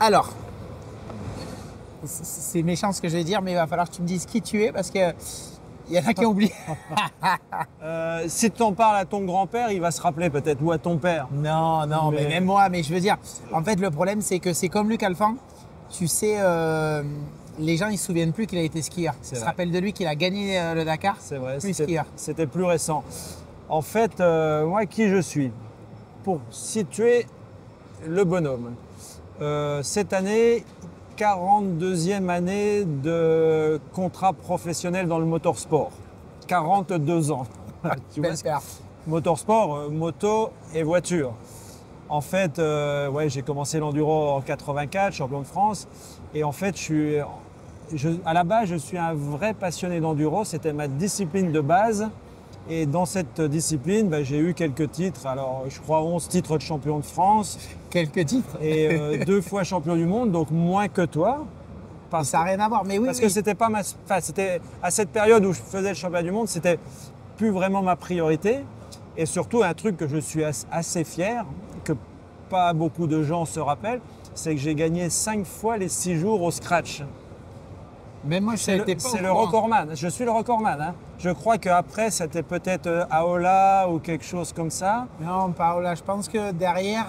Alors, c'est méchant ce que je vais dire, mais il va falloir que tu me dises qui tu es parce que il y en a qui ont oublié. Si tu en parles à ton grand-père, il va se rappeler peut-être, ou à ton père. Non, non, mais même moi, mais je veux dire, en fait, le problème, c'est que c'est comme Luc Alphand. Tu sais, les gens, ils se souviennent plus qu'il a été skieur. Ils se rappellent de lui qu'il a gagné le Dakar. C'est vrai, plus skieur. C'était plus récent. En fait, moi, qui je suis? Pour situer le bonhomme. Cette année, 42e année de contrat professionnel dans le motorsport. 42 ans. Tu vois, motorsport, moto et voiture. En fait, ouais, j'ai commencé l'enduro en 84, champion de France. Et en fait, à la base, je suis un vrai passionné d'enduro. C'était ma discipline de base. Et dans cette discipline, j'ai eu quelques titres. Alors, je crois 11 titres de champion de France. Quelques titres. Et 2 fois champion du monde, donc moins que toi. Ça n'a rien à voir, mais oui. Parce que c'était pas c'était à cette période où je faisais le championnat du monde, c'était plus vraiment ma priorité. Et surtout, un truc que je suis assez fier, que pas beaucoup de gens se rappellent, c'est que j'ai gagné 5 fois les 6 jours au scratch. Mais moi, c'est le recordman. Je suis le recordman. Hein. Je crois qu'après, c'était peut-être Aola ou quelque chose comme ça. Non, pas Aola. Je pense que derrière.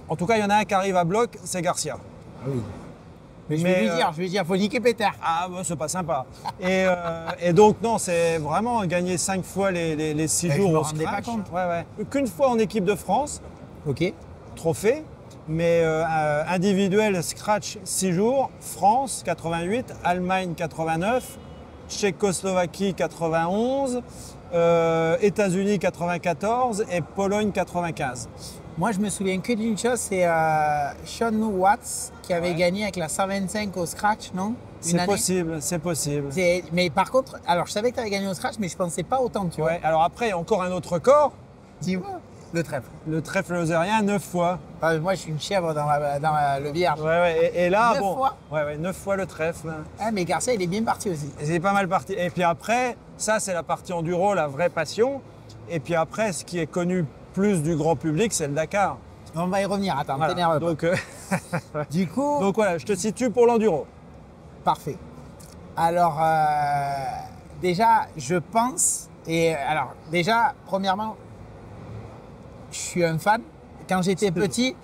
En tout cas, il y en a un qui arrive à bloc, c'est Garcia. Ah oui. Mais je vais lui dire, faut niquer Peter. Ah, bah, c'est pas sympa. Et donc, non, c'est vraiment gagner 5 fois les 6 jours au scratch. Je me rendais pas compte. Ouais. Qu'une fois en équipe de France. Ok. Trophée. Mais individuel, scratch 6 jours, France 88, Allemagne 89, Tchécoslovaquie 91, États-Unis 94 et Pologne 95. Moi, je me souviens que d'une chose, c'est Sean Watts qui avait gagné avec la 125 au scratch, non? C'est possible, c'est possible. Mais par contre, alors je savais que tu avais gagné au scratch, mais je pensais pas autant, tu vois. Alors après, encore un autre record. Dis-moi. Le trèfle. Le trèfle lozérien, 9 fois. Moi, je suis une chèvre dans le billard. Et là, 9 fois. 9 fois le trèfle. Ah, mais Garcia, il est bien parti aussi. Il est pas mal parti. Et puis après, ça, c'est la partie enduro, la vraie passion. Et puis après, ce qui est connu plus du grand public, c'est le Dakar. On va y revenir. Attends, voilà. T'énerve pas. Donc, du coup. Donc voilà, je te situe pour l'enduro. Parfait. Alors, déjà, je pense. Premièrement, je suis un fan. Quand j'étais petit,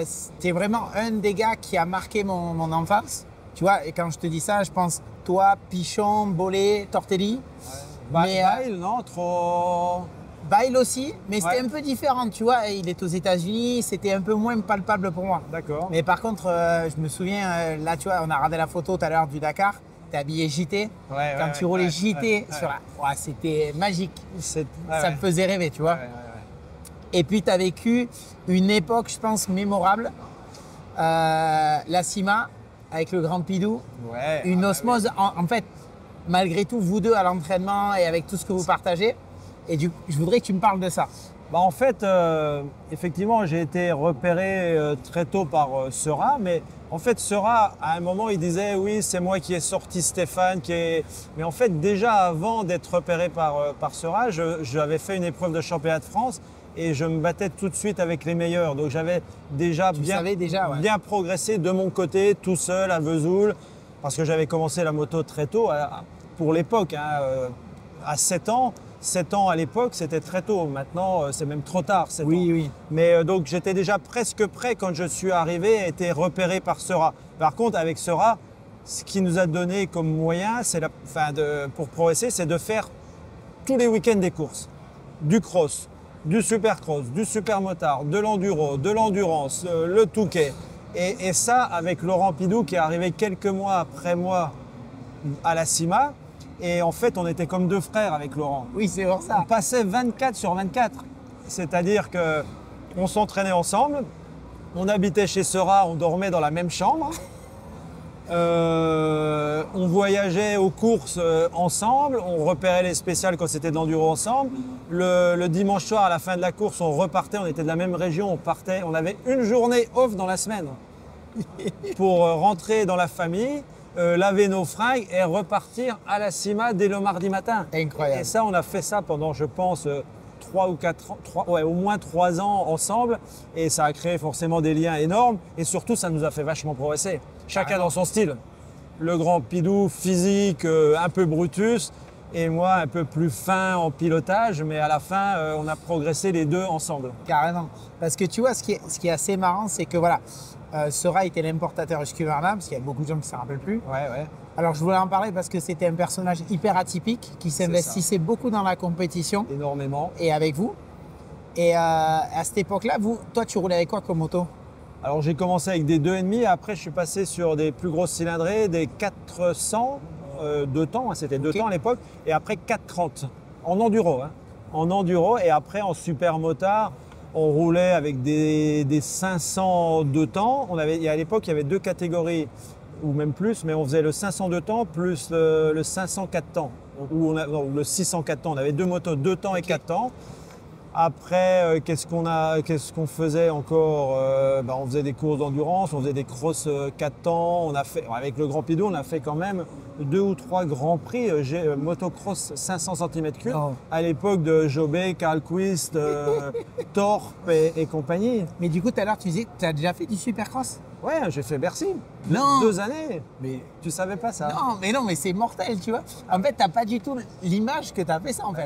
c'était vraiment un des gars qui a marqué mon enfance. Tu vois, et quand je te dis ça, je pense toi, Pichon, Bollet, Tortelli. Bail, non, trop. Bail aussi, mais c'était un peu différent, tu vois. Il est aux États-Unis, c'était un peu moins palpable pour moi. D'accord. Mais par contre, je me souviens, là, tu vois, on a regardé la photo tout à l'heure du Dakar. T'es habillé JT. Quand tu roulais JT sur la. C'était magique. Ça me faisait rêver, tu vois. Et puis, tu as vécu une époque, je pense, mémorable. La CIMA, avec le Grand Pidou. Une osmose. En fait, malgré tout, vous deux à l'entraînement et avec tout ce que vous partagez. Et je voudrais que tu me parles de ça. En fait, effectivement, j'ai été repéré très tôt par Seurat. Mais en fait, Seurat, à un moment, il disait « Oui, c'est moi qui ai sorti Stéphane. » Mais en fait, déjà avant d'être repéré par Seurat, j'avais fait une épreuve de championnat de France. Et je me battais tout de suite avec les meilleurs. Donc j'avais déjà bien progressé de mon côté, tout seul à Vesoul, parce que j'avais commencé la moto très tôt, pour l'époque, à 7 ans. 7 ans à l'époque, c'était très tôt. Maintenant, c'est même trop tard, 7 ans. Oui. Mais donc j'étais déjà presque prêt quand je suis arrivé et été repéré par Seurat. Par contre, avec Seurat, ce qui nous a donné comme moyen, pour progresser, c'est de faire tous les week-ends des courses, du cross, du supercross, du supermotard, de l'enduro, de l'endurance, le Touquet. Et ça, avec Laurent Pidou qui est arrivé quelques mois après moi à la CIMA. Et en fait, on était comme 2 frères avec Laurent. Oui, c'est pour ça. On passait 24 sur 24. C'est-à-dire qu'on s'entraînait ensemble, on habitait chez Seurat, on dormait dans la même chambre. On voyageait aux courses ensemble, on repérait les spéciales quand c'était de l'enduro ensemble. Le dimanche soir, à la fin de la course, on repartait, on était de la même région, on avait une journée off dans la semaine pour rentrer dans la famille, laver nos fringues et repartir à la CIMA dès le mardi matin. Incroyable. Et ça, on a fait ça pendant, je pense, au moins 3 ans ensemble et ça a créé forcément des liens énormes et surtout ça nous a fait vachement progresser. Chacun dans son style. Le grand Pidou physique, un peu Brutus et moi un peu plus fin en pilotage, mais à la fin on a progressé les deux ensemble. Carrément. Parce que tu vois, ce qui est assez marrant, c'est que voilà, Sera était l'importateur Husqvarna, parce qu'il y a beaucoup de gens qui ne s'en rappellent plus. Ouais. Alors je voulais en parler parce que c'était un personnage hyper atypique qui s'investissait beaucoup dans la compétition. Énormément. Et avec vous. Et à cette époque-là, toi tu roulais avec quoi comme moto? Alors j'ai commencé avec des 2,5, après je suis passé sur des plus grosses cylindrées, des 400, 2 temps, hein, c'était 2 temps à l'époque, et après 430 en enduro. Hein, en enduro, et après en super motard, on roulait avec des 500 2 temps. À l'époque, il y avait 2 catégories, ou même plus, mais on faisait le 500 2 temps plus le 500 4 temps, ou le 600 4 temps. On avait 2 motos 2 temps et 4 temps. Après, qu'est-ce qu'on faisait encore? On faisait des courses d'endurance, on faisait des crosses 4 temps. Avec le Grand Pidou, on a fait quand même 2 ou 3 grands prix motocross 500 cm3 à l'époque de Jobé, Carl Quist, Torp et compagnie. Mais du coup, tout à l'heure, tu disais que tu as déjà fait du supercross? Ouais, j'ai fait Bercy. Non. 2 années. Mais tu savais pas ça? Non, mais c'est mortel, tu vois. En fait, tu n'as pas du tout l'image que tu as fait ça, en fait.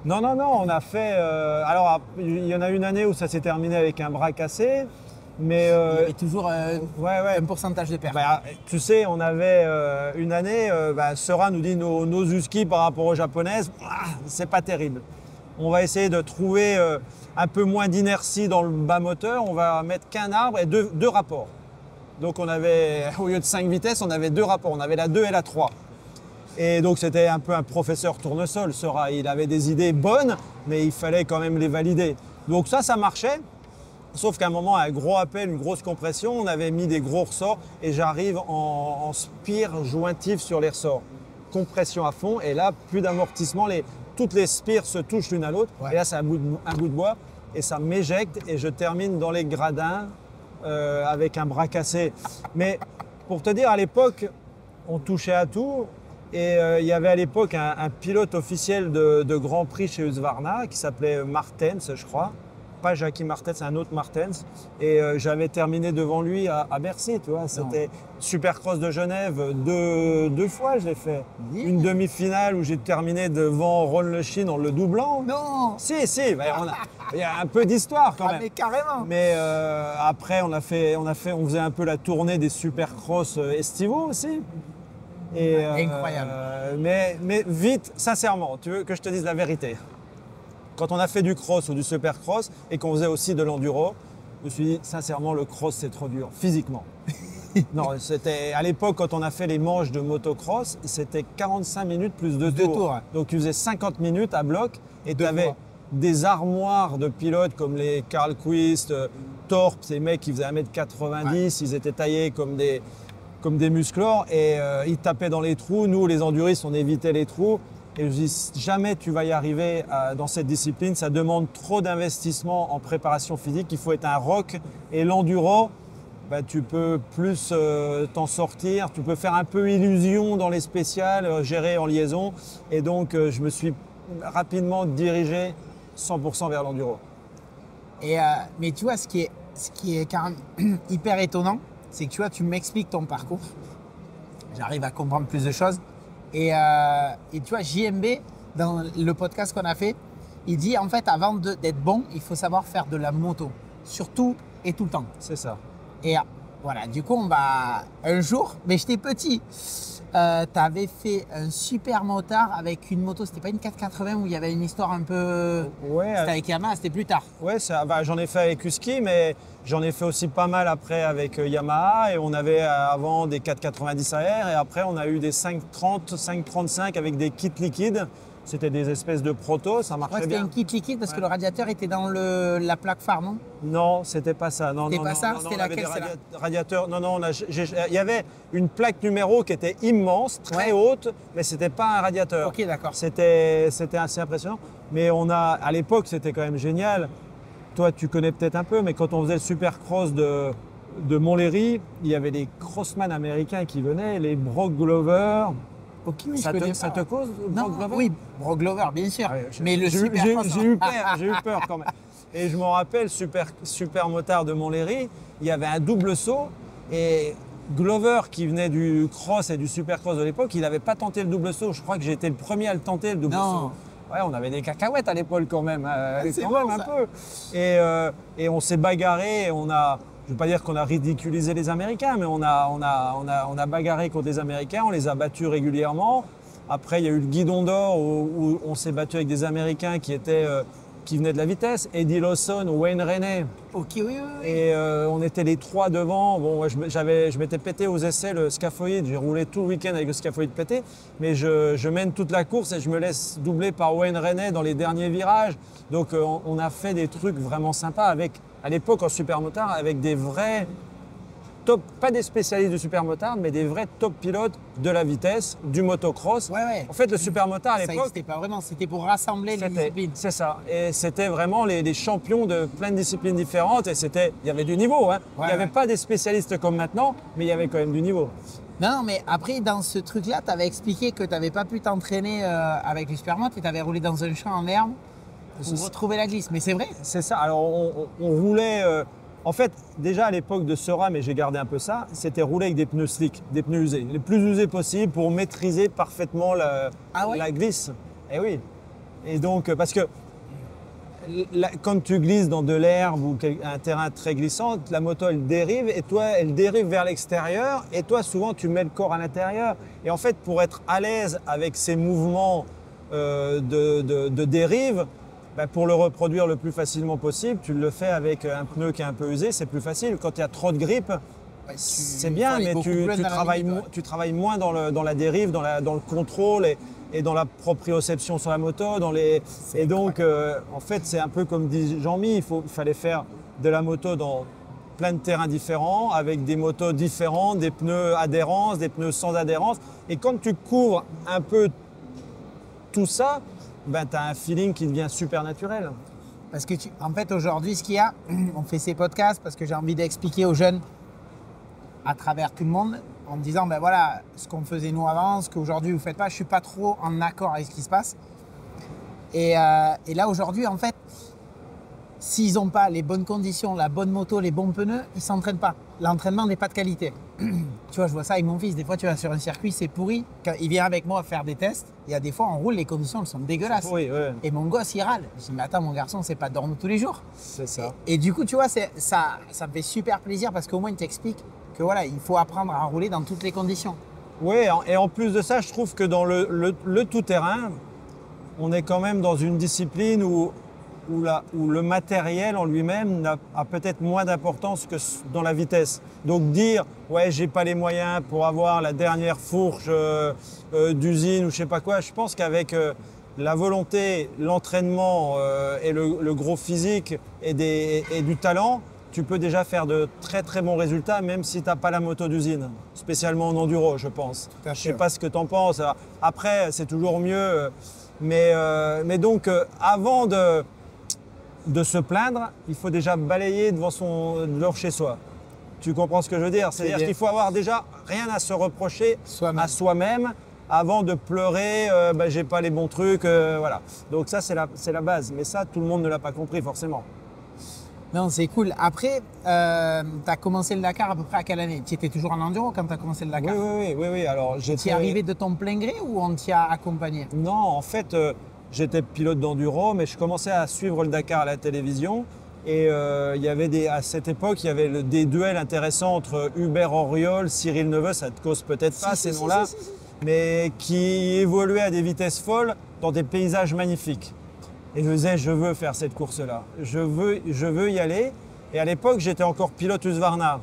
Non, on a fait... alors, il y en a une année où ça s'est terminé avec un bras cassé, mais... il y avait toujours un pourcentage de perte. Tu sais, on avait une année, Sera nous dit nos Husky par rapport aux japonaises, c'est pas terrible. On va essayer de trouver un peu moins d'inertie dans le bas moteur, on va mettre qu'un arbre et deux rapports. Donc on avait, au lieu de 5 vitesses, on avait 2 rapports, on avait la 2 et la 3. Et donc c'était un peu un professeur tournesol, Sera. Il avait des idées bonnes, mais il fallait quand même les valider. Donc ça marchait. Sauf qu'à un moment, un gros appel, une grosse compression, on avait mis des gros ressorts et j'arrive en spire jointif sur les ressorts. Compression à fond et là, plus d'amortissement. Toutes les spires se touchent l'une à l'autre. Ouais. Et là, c'est un bout de bois et ça m'éjecte et je termine dans les gradins avec un bras cassé. Mais pour te dire, à l'époque, on touchait à tout. Et il y avait à l'époque un pilote officiel de Grand Prix chez Husqvarna qui s'appelait Martens, je crois. Pas Jackie Martens, c'est un autre Martens. Et j'avais terminé devant lui à Bercy, tu vois. C'était Supercross de Genève, deux fois je l'ai fait. Yeah. Une demi-finale où j'ai terminé devant Ron Le Chine en le doublant. Non. Si, il y a un peu d'histoire quand même. Mais carrément. Mais après, on faisait un peu la tournée des Supercross estivaux aussi. Et, incroyable. Mais vite, sincèrement, tu veux que je te dise la vérité? Quand on a fait du cross ou du supercross et qu'on faisait aussi de l'enduro, je me suis dit, sincèrement, le cross, c'est trop dur, physiquement. Non, c'était à l'époque, quand on a fait les manches de motocross, c'était 45 minutes plus 2 tours. Donc, tu faisais 50 minutes à bloc et tu avais des armoires de pilotes comme les Carl Quist, Torp, ces mecs qui faisaient 1m90, ils étaient taillés comme des musclores et ils tapaient dans les trous. Nous, les enduristes, on évitait les trous. Et je dis, jamais tu vas y arriver dans cette discipline. Ça demande trop d'investissement en préparation physique. Il faut être un rock. Et l'enduro, tu peux plus t'en sortir. Tu peux faire un peu illusion dans les spéciales, gérer en liaison. Et donc, je me suis rapidement dirigé 100% vers l'enduro. Mais tu vois, ce qui est quand même hyper étonnant, c'est que tu m'expliques ton parcours. J'arrive à comprendre plus de choses. Et tu vois, JMB, dans le podcast qu'on a fait, il dit en fait, avant d'être bon, il faut savoir faire de la moto. Surtout et tout le temps. C'est ça. Et voilà, du coup, un jour, mais j'étais petit, tu avais fait un super motard avec une moto, c'était pas une 480 où il y avait une histoire un peu... Ouais. C'était avec Yamaha, c'était plus tard. Ouais, j'en ai fait avec Husky, mais j'en ai fait aussi pas mal après avec Yamaha. Et on avait avant des 490 AR et après on a eu des 530, 535 avec des kits liquides. C'était des espèces de proto, ça marchait bien. C'était un kit liquide parce que le radiateur était dans la plaque phare, non? Non, c'était pas ça. Non, c'était pas ça, c'était laquelle? Radiateurs. Non, il y avait une plaque numéro qui était immense, très haute, mais c'était pas un radiateur. Ok, d'accord. C'était assez impressionnant. Mais à l'époque, c'était quand même génial. Toi, tu connais peut-être un peu, mais quand on faisait le supercross de Montlhéry, il y avait des crossman américains qui venaient, les Brock Glover. Ok, oui, Ça te cause non, Brock Glover? Oui, Brock Glover, bien sûr. Ah ouais, mais le super j'ai eu peur quand même. Et je m'en rappelle, super motard de Montlhéry, il y avait un double saut et Glover qui venait du cross et du supercross de l'époque, il n'avait pas tenté le double saut. Je crois que j'ai été le premier à le tenter, le double saut. Ouais, on avait des cacahuètes à l'époque quand même, c'est bon, un peu. Et on s'est bagarré, je ne veux pas dire qu'on a ridiculisé les Américains, mais on a bagarré contre les Américains, on les a battus régulièrement. Après, il y a eu le Guidon d'Or où on s'est battu avec des Américains qui venaient de la vitesse, Eddie Lawson, Wayne Rainey. Ok, oui. Et on était les trois devant. Bon, je m'étais pété aux essais le scaphoïde. J'ai roulé tout le week-end avec le scaphoïde pété. Mais je mène toute la course et je me laisse doubler par Wayne Rainey dans les derniers virages. Donc on a fait des trucs vraiment sympas à l'époque en supermotard avec des vrais top, pas des spécialistes du supermotard, mais des vrais top pilotes de la vitesse, du motocross. Ouais. En fait, le supermotard à l'époque, ça n'existait pas vraiment, c'était pour rassembler les disciplines. C'est ça. Et c'était vraiment les champions de plein de disciplines différentes. Et il y avait du niveau. Hein. Il n'y avait pas des spécialistes comme maintenant, mais il y avait quand même du niveau. Non, mais après, dans ce truc-là, tu avais expliqué que tu n'avais pas pu t'entraîner avec le supermot et tu avais roulé dans un champ en herbe pour retrouver la glisse. Mais c'est vrai. C'est ça. Alors, on roulait... En fait, déjà à l'époque de SERAM, et j'ai gardé un peu ça, c'était rouler avec des pneus slick, des pneus usés, les plus usés possibles pour maîtriser parfaitement la glisse. Et oui. Et donc, parce que quand tu glisses dans de l'herbe ou un terrain très glissant, la moto elle dérive et toi elle dérive vers l'extérieur et toi souvent tu mets le corps à l'intérieur. Et en fait, pour être à l'aise avec ces mouvements de dérive, pour le reproduire le plus facilement possible, tu le fais avec un pneu qui est un peu usé, c'est plus facile. Quand il y a trop de grippe, c'est bien, mais tu travailles moins dans la dérive, dans le contrôle et dans la proprioception sur la moto. Et donc, en fait, c'est un peu comme dit Jean-Mi, il fallait faire de la moto dans plein de terrains différents, avec des motos différentes, des pneus adhérence, des pneus sans adhérence. Et quand tu couvres un peu tout ça, tu as un feeling qui devient super naturel. Parce que, en fait, aujourd'hui, ce qu'il y a, on fait ces podcasts parce que j'ai envie d'expliquer aux jeunes, à travers tout le monde, en me disant, voilà, ce qu'on faisait nous avant, ce qu'aujourd'hui vous ne faites pas, je ne suis pas trop en accord avec ce qui se passe. Et là, aujourd'hui, en fait, s'ils n'ont pas les bonnes conditions, la bonne moto, les bons pneus, ils ne s'entraînent pas. L'entraînement n'est pas de qualité. Tu vois, je vois ça avec mon fils. Des fois, tu vas sur un circuit, c'est pourri. Quand il vient avec moi faire des tests, il y a des fois, on roule, les conditions, elles sont dégueulasses. Pourri, ouais. Et mon gosse, il râle. Je dis, mais attends, mon garçon, c'est pas dormir tous les jours. C'est ça. Et du coup, tu vois, ça me fait super plaisir parce qu'au moins, il t'explique que voilà, il faut apprendre à rouler dans toutes les conditions. Oui, et en plus de ça, je trouve que dans le tout-terrain, on est quand même dans une discipline où le matériel en lui-même a peut-être moins d'importance que dans la vitesse. Donc dire « ouais, j'ai pas les moyens pour avoir la dernière fourche d'usine » ou je sais pas quoi, je pense qu'avec la volonté, l'entraînement et le gros physique et du talent, tu peux déjà faire de très très bons résultats même si tu n'as pas la moto d'usine, spécialement en enduro, je pense. Je ne sais pas ce que tu en penses. Après, c'est toujours mieux. Mais donc, avant de se plaindre, il faut déjà balayer devant chez soi. Tu comprends ce que je veux dire? C'est-à-dire qu'il faut avoir déjà rien à se reprocher à soi-même avant de pleurer, j'ai pas les bons trucs, voilà. Donc ça, c'est la base. Mais ça, tout le monde ne l'a pas compris forcément. Non, c'est cool. Après, tu as commencé le Dakar à peu près à quelle année? Tu étais toujours en enduro quand tu as commencé le Dakar? Oui. Alors, tu es arrivé de ton plein gré ou on t'y a accompagné? Non, en fait, j'étais pilote d'enduro, mais je commençais à suivre le Dakar à la télévision. Et il y avait à cette époque, il y avait des duels intéressants entre Hubert Auriol, Cyril Neveu, ça te cause peut-être pas ces noms-là, mais qui évoluaient à des vitesses folles dans des paysages magnifiques. Et je me disais, je veux faire cette course-là. Je veux y aller. Et à l'époque, j'étais encore pilote Husqvarna.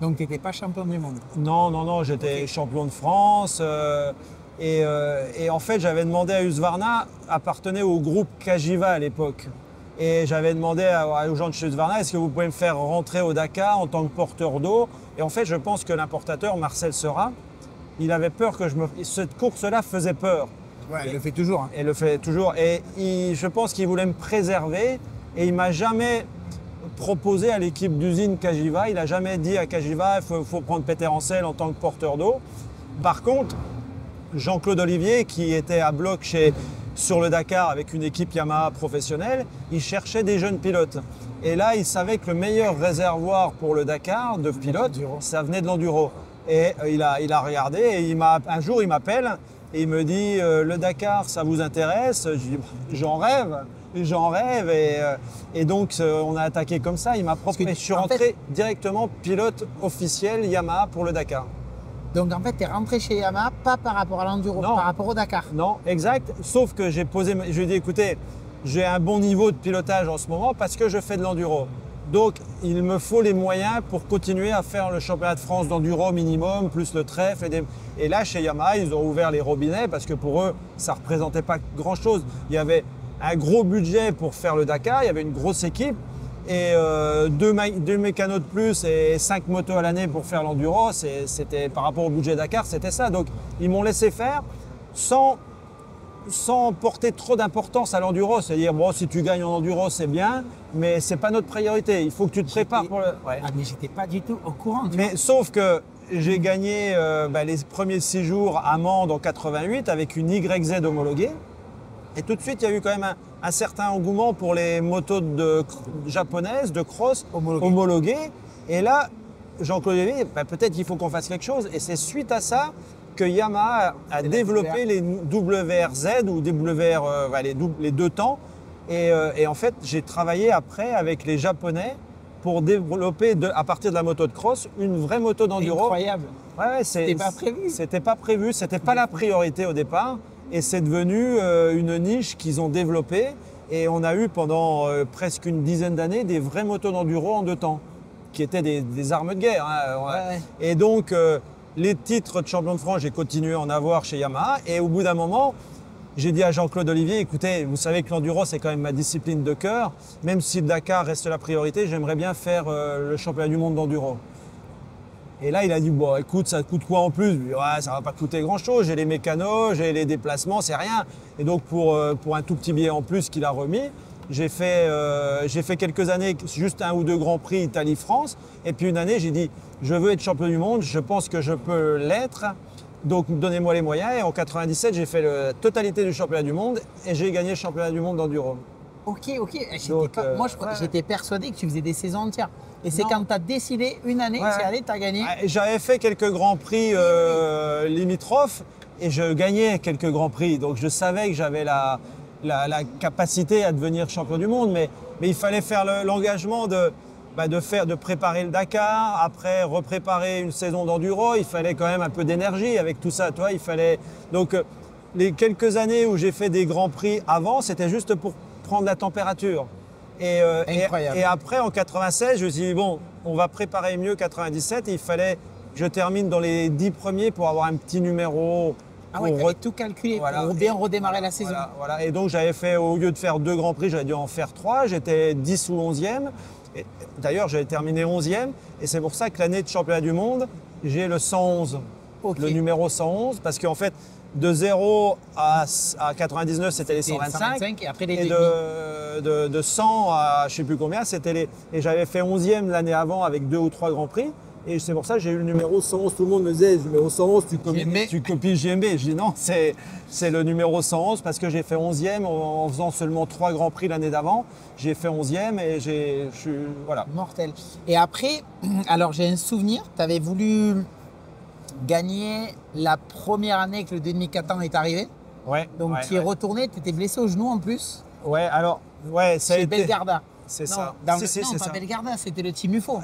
Donc, tu n'étais pas champion du monde? Non, j'étais champion de France. Et en fait, j'avais demandé à Husqvarna, appartenait au groupe Cagiva à l'époque. Et j'avais demandé aux gens de chez Husqvarna, est-ce que vous pouvez me faire rentrer au Dakar en tant que porteur d'eau? Et en fait, je pense que l'importateur, Marcel Seurat, il avait peur que cette course-là faisait peur. Ouais, il le fait toujours. Hein. Il le fait toujours. Et je pense qu'il voulait me préserver. Et il ne m'a jamais proposé à l'équipe d'usine Cagiva. Il n'a jamais dit à Cagiva, il faut prendre Peter Ancel en tant que porteur d'eau. Par contre, Jean-Claude Olivier, qui était à bloc sur le Dakar avec une équipe Yamaha professionnelle, il cherchait des jeunes pilotes. Et là, il savait que le meilleur réservoir pour le Dakar de pilotes, ça venait de l'enduro. Et il a regardé et un jour, il m'appelle et il me dit le Dakar, ça vous intéresse? Je dis j'en rêve. Et donc on a attaqué comme ça. Il m'a proposé. Je suis rentré directement pilote officiel Yamaha pour le Dakar. Donc en fait, tu es rentré chez Yamaha, pas par rapport à l'enduro, par rapport au Dakar. Non, exact. Sauf que je lui ai dit écoutez, j'ai un bon niveau de pilotage en ce moment parce que je fais de l'enduro. Donc il me faut les moyens pour continuer à faire le championnat de France d'enduro minimum, plus le trèfle. Et là, chez Yamaha, ils ont ouvert les robinets parce que pour eux, ça ne représentait pas grand-chose. Il y avait un gros budget pour faire le Dakar, il y avait une grosse équipe et deux mécanos de plus et 5 motos à l'année pour faire l'enduro, c'était par rapport au budget Dakar, c'était ça. Donc ils m'ont laissé faire sans porter trop d'importance à l'enduro, c'est-à-dire bon, si tu gagnes en enduro c'est bien, mais c'est pas notre priorité, il faut que tu te prépares pour le... Ouais. Ah mais j'étais pas du tout au courant. Mais sauf que j'ai gagné les premiers 6 jours à Mende en 88 avec une YZ homologuée. Et tout de suite, il y a eu quand même un certain engouement pour les motos japonaises, de cross, homologuées. Et là, Jean-Claude Olivier, peut-être qu'il faut qu'on fasse quelque chose. Et c'est suite à ça que Yamaha a développé les WRZ ou les deux temps. Et en fait, j'ai travaillé après avec les Japonais pour développer, à partir de la moto de cross, une vraie moto d'enduro. Incroyable. Ouais, c'était pas prévu. C'était pas prévu, c'était pas la priorité au départ. Et c'est devenu une niche qu'ils ont développée. Et on a eu pendant presque une dizaine d'années des vraies motos d'enduro en 2 temps, qui étaient des armes de guerre. Hein. Ouais. Et donc, les titres de champion de France, j'ai continué à en avoir chez Yamaha. Et au bout d'un moment, j'ai dit à Jean-Claude Olivier, écoutez, vous savez que l'enduro, c'est quand même ma discipline de cœur. Même si le Dakar reste la priorité, j'aimerais bien faire le championnat du monde d'enduro. Et là, il a dit, bon, écoute, ça coûte quoi en plus? Ouais, ça va pas coûter grand-chose, j'ai les mécanos, j'ai les déplacements, c'est rien. Et donc, pour un tout petit billet en plus qu'il a remis, j'ai fait quelques années, juste 1 ou 2 Grands Prix Italie-France. Et puis une année, j'ai dit, je veux être champion du monde, je pense que je peux l'être. Donc, donnez-moi les moyens. Et en 97, j'ai fait la totalité du championnat du monde et j'ai gagné le championnat du monde d'enduro. Ok. Moi, j'étais persuadé que tu faisais des saisons entières. Et c'est quand tu as décidé une année, c'est allé, tu as gagné. J'avais fait quelques grands prix limitrophes et je gagnais quelques grands prix. Donc je savais que j'avais la capacité à devenir champion du monde. Mais il fallait faire l'engagement de préparer le Dakar, après repréparer une saison d'enduro. Il fallait quand même un peu d'énergie avec tout ça. Toi, il fallait... Donc les quelques années où j'ai fait des grands prix avant, c'était juste pour prendre la température. Et après, en 96, je me suis dit, bon, on va préparer mieux 97. Et il fallait que je termine dans les 10 premiers pour avoir un petit numéro. Ah ouais, tu avais tout calculé pour bien redémarrer la saison. Voilà. Et donc, j'avais fait, au lieu de faire 2 grands prix, j'avais dû en faire 3. J'étais 10 ou 11e. D'ailleurs, j'avais terminé 11e. Et c'est pour ça que l'année de championnat du monde, j'ai le 111. Le numéro 111. Parce qu'en fait, de 0 à 99, c'était les 125. Et après les de 100 à je ne sais plus combien, c'était les... Et j'avais fait 11e l'année avant avec 2 ou 3 grands prix. Et c'est pour ça que j'ai eu le numéro 111. Tout le monde me disait, le numéro 111, tu copies JMB. Je dis non, c'est le numéro 111 parce que j'ai fait 11e en faisant seulement 3 grands prix l'année d'avant. J'ai fait 11e et je suis... Voilà. Mortel. Et après, alors j'ai un souvenir, tu avais voulu gagner la première année que le 2014 est arrivé. Ouais. Donc tu y es retourné, tu étais blessé au genou en plus. Ouais, alors, ça a été... Belgarda. C'est ça. Pas Belgarda, c'était le team UFO.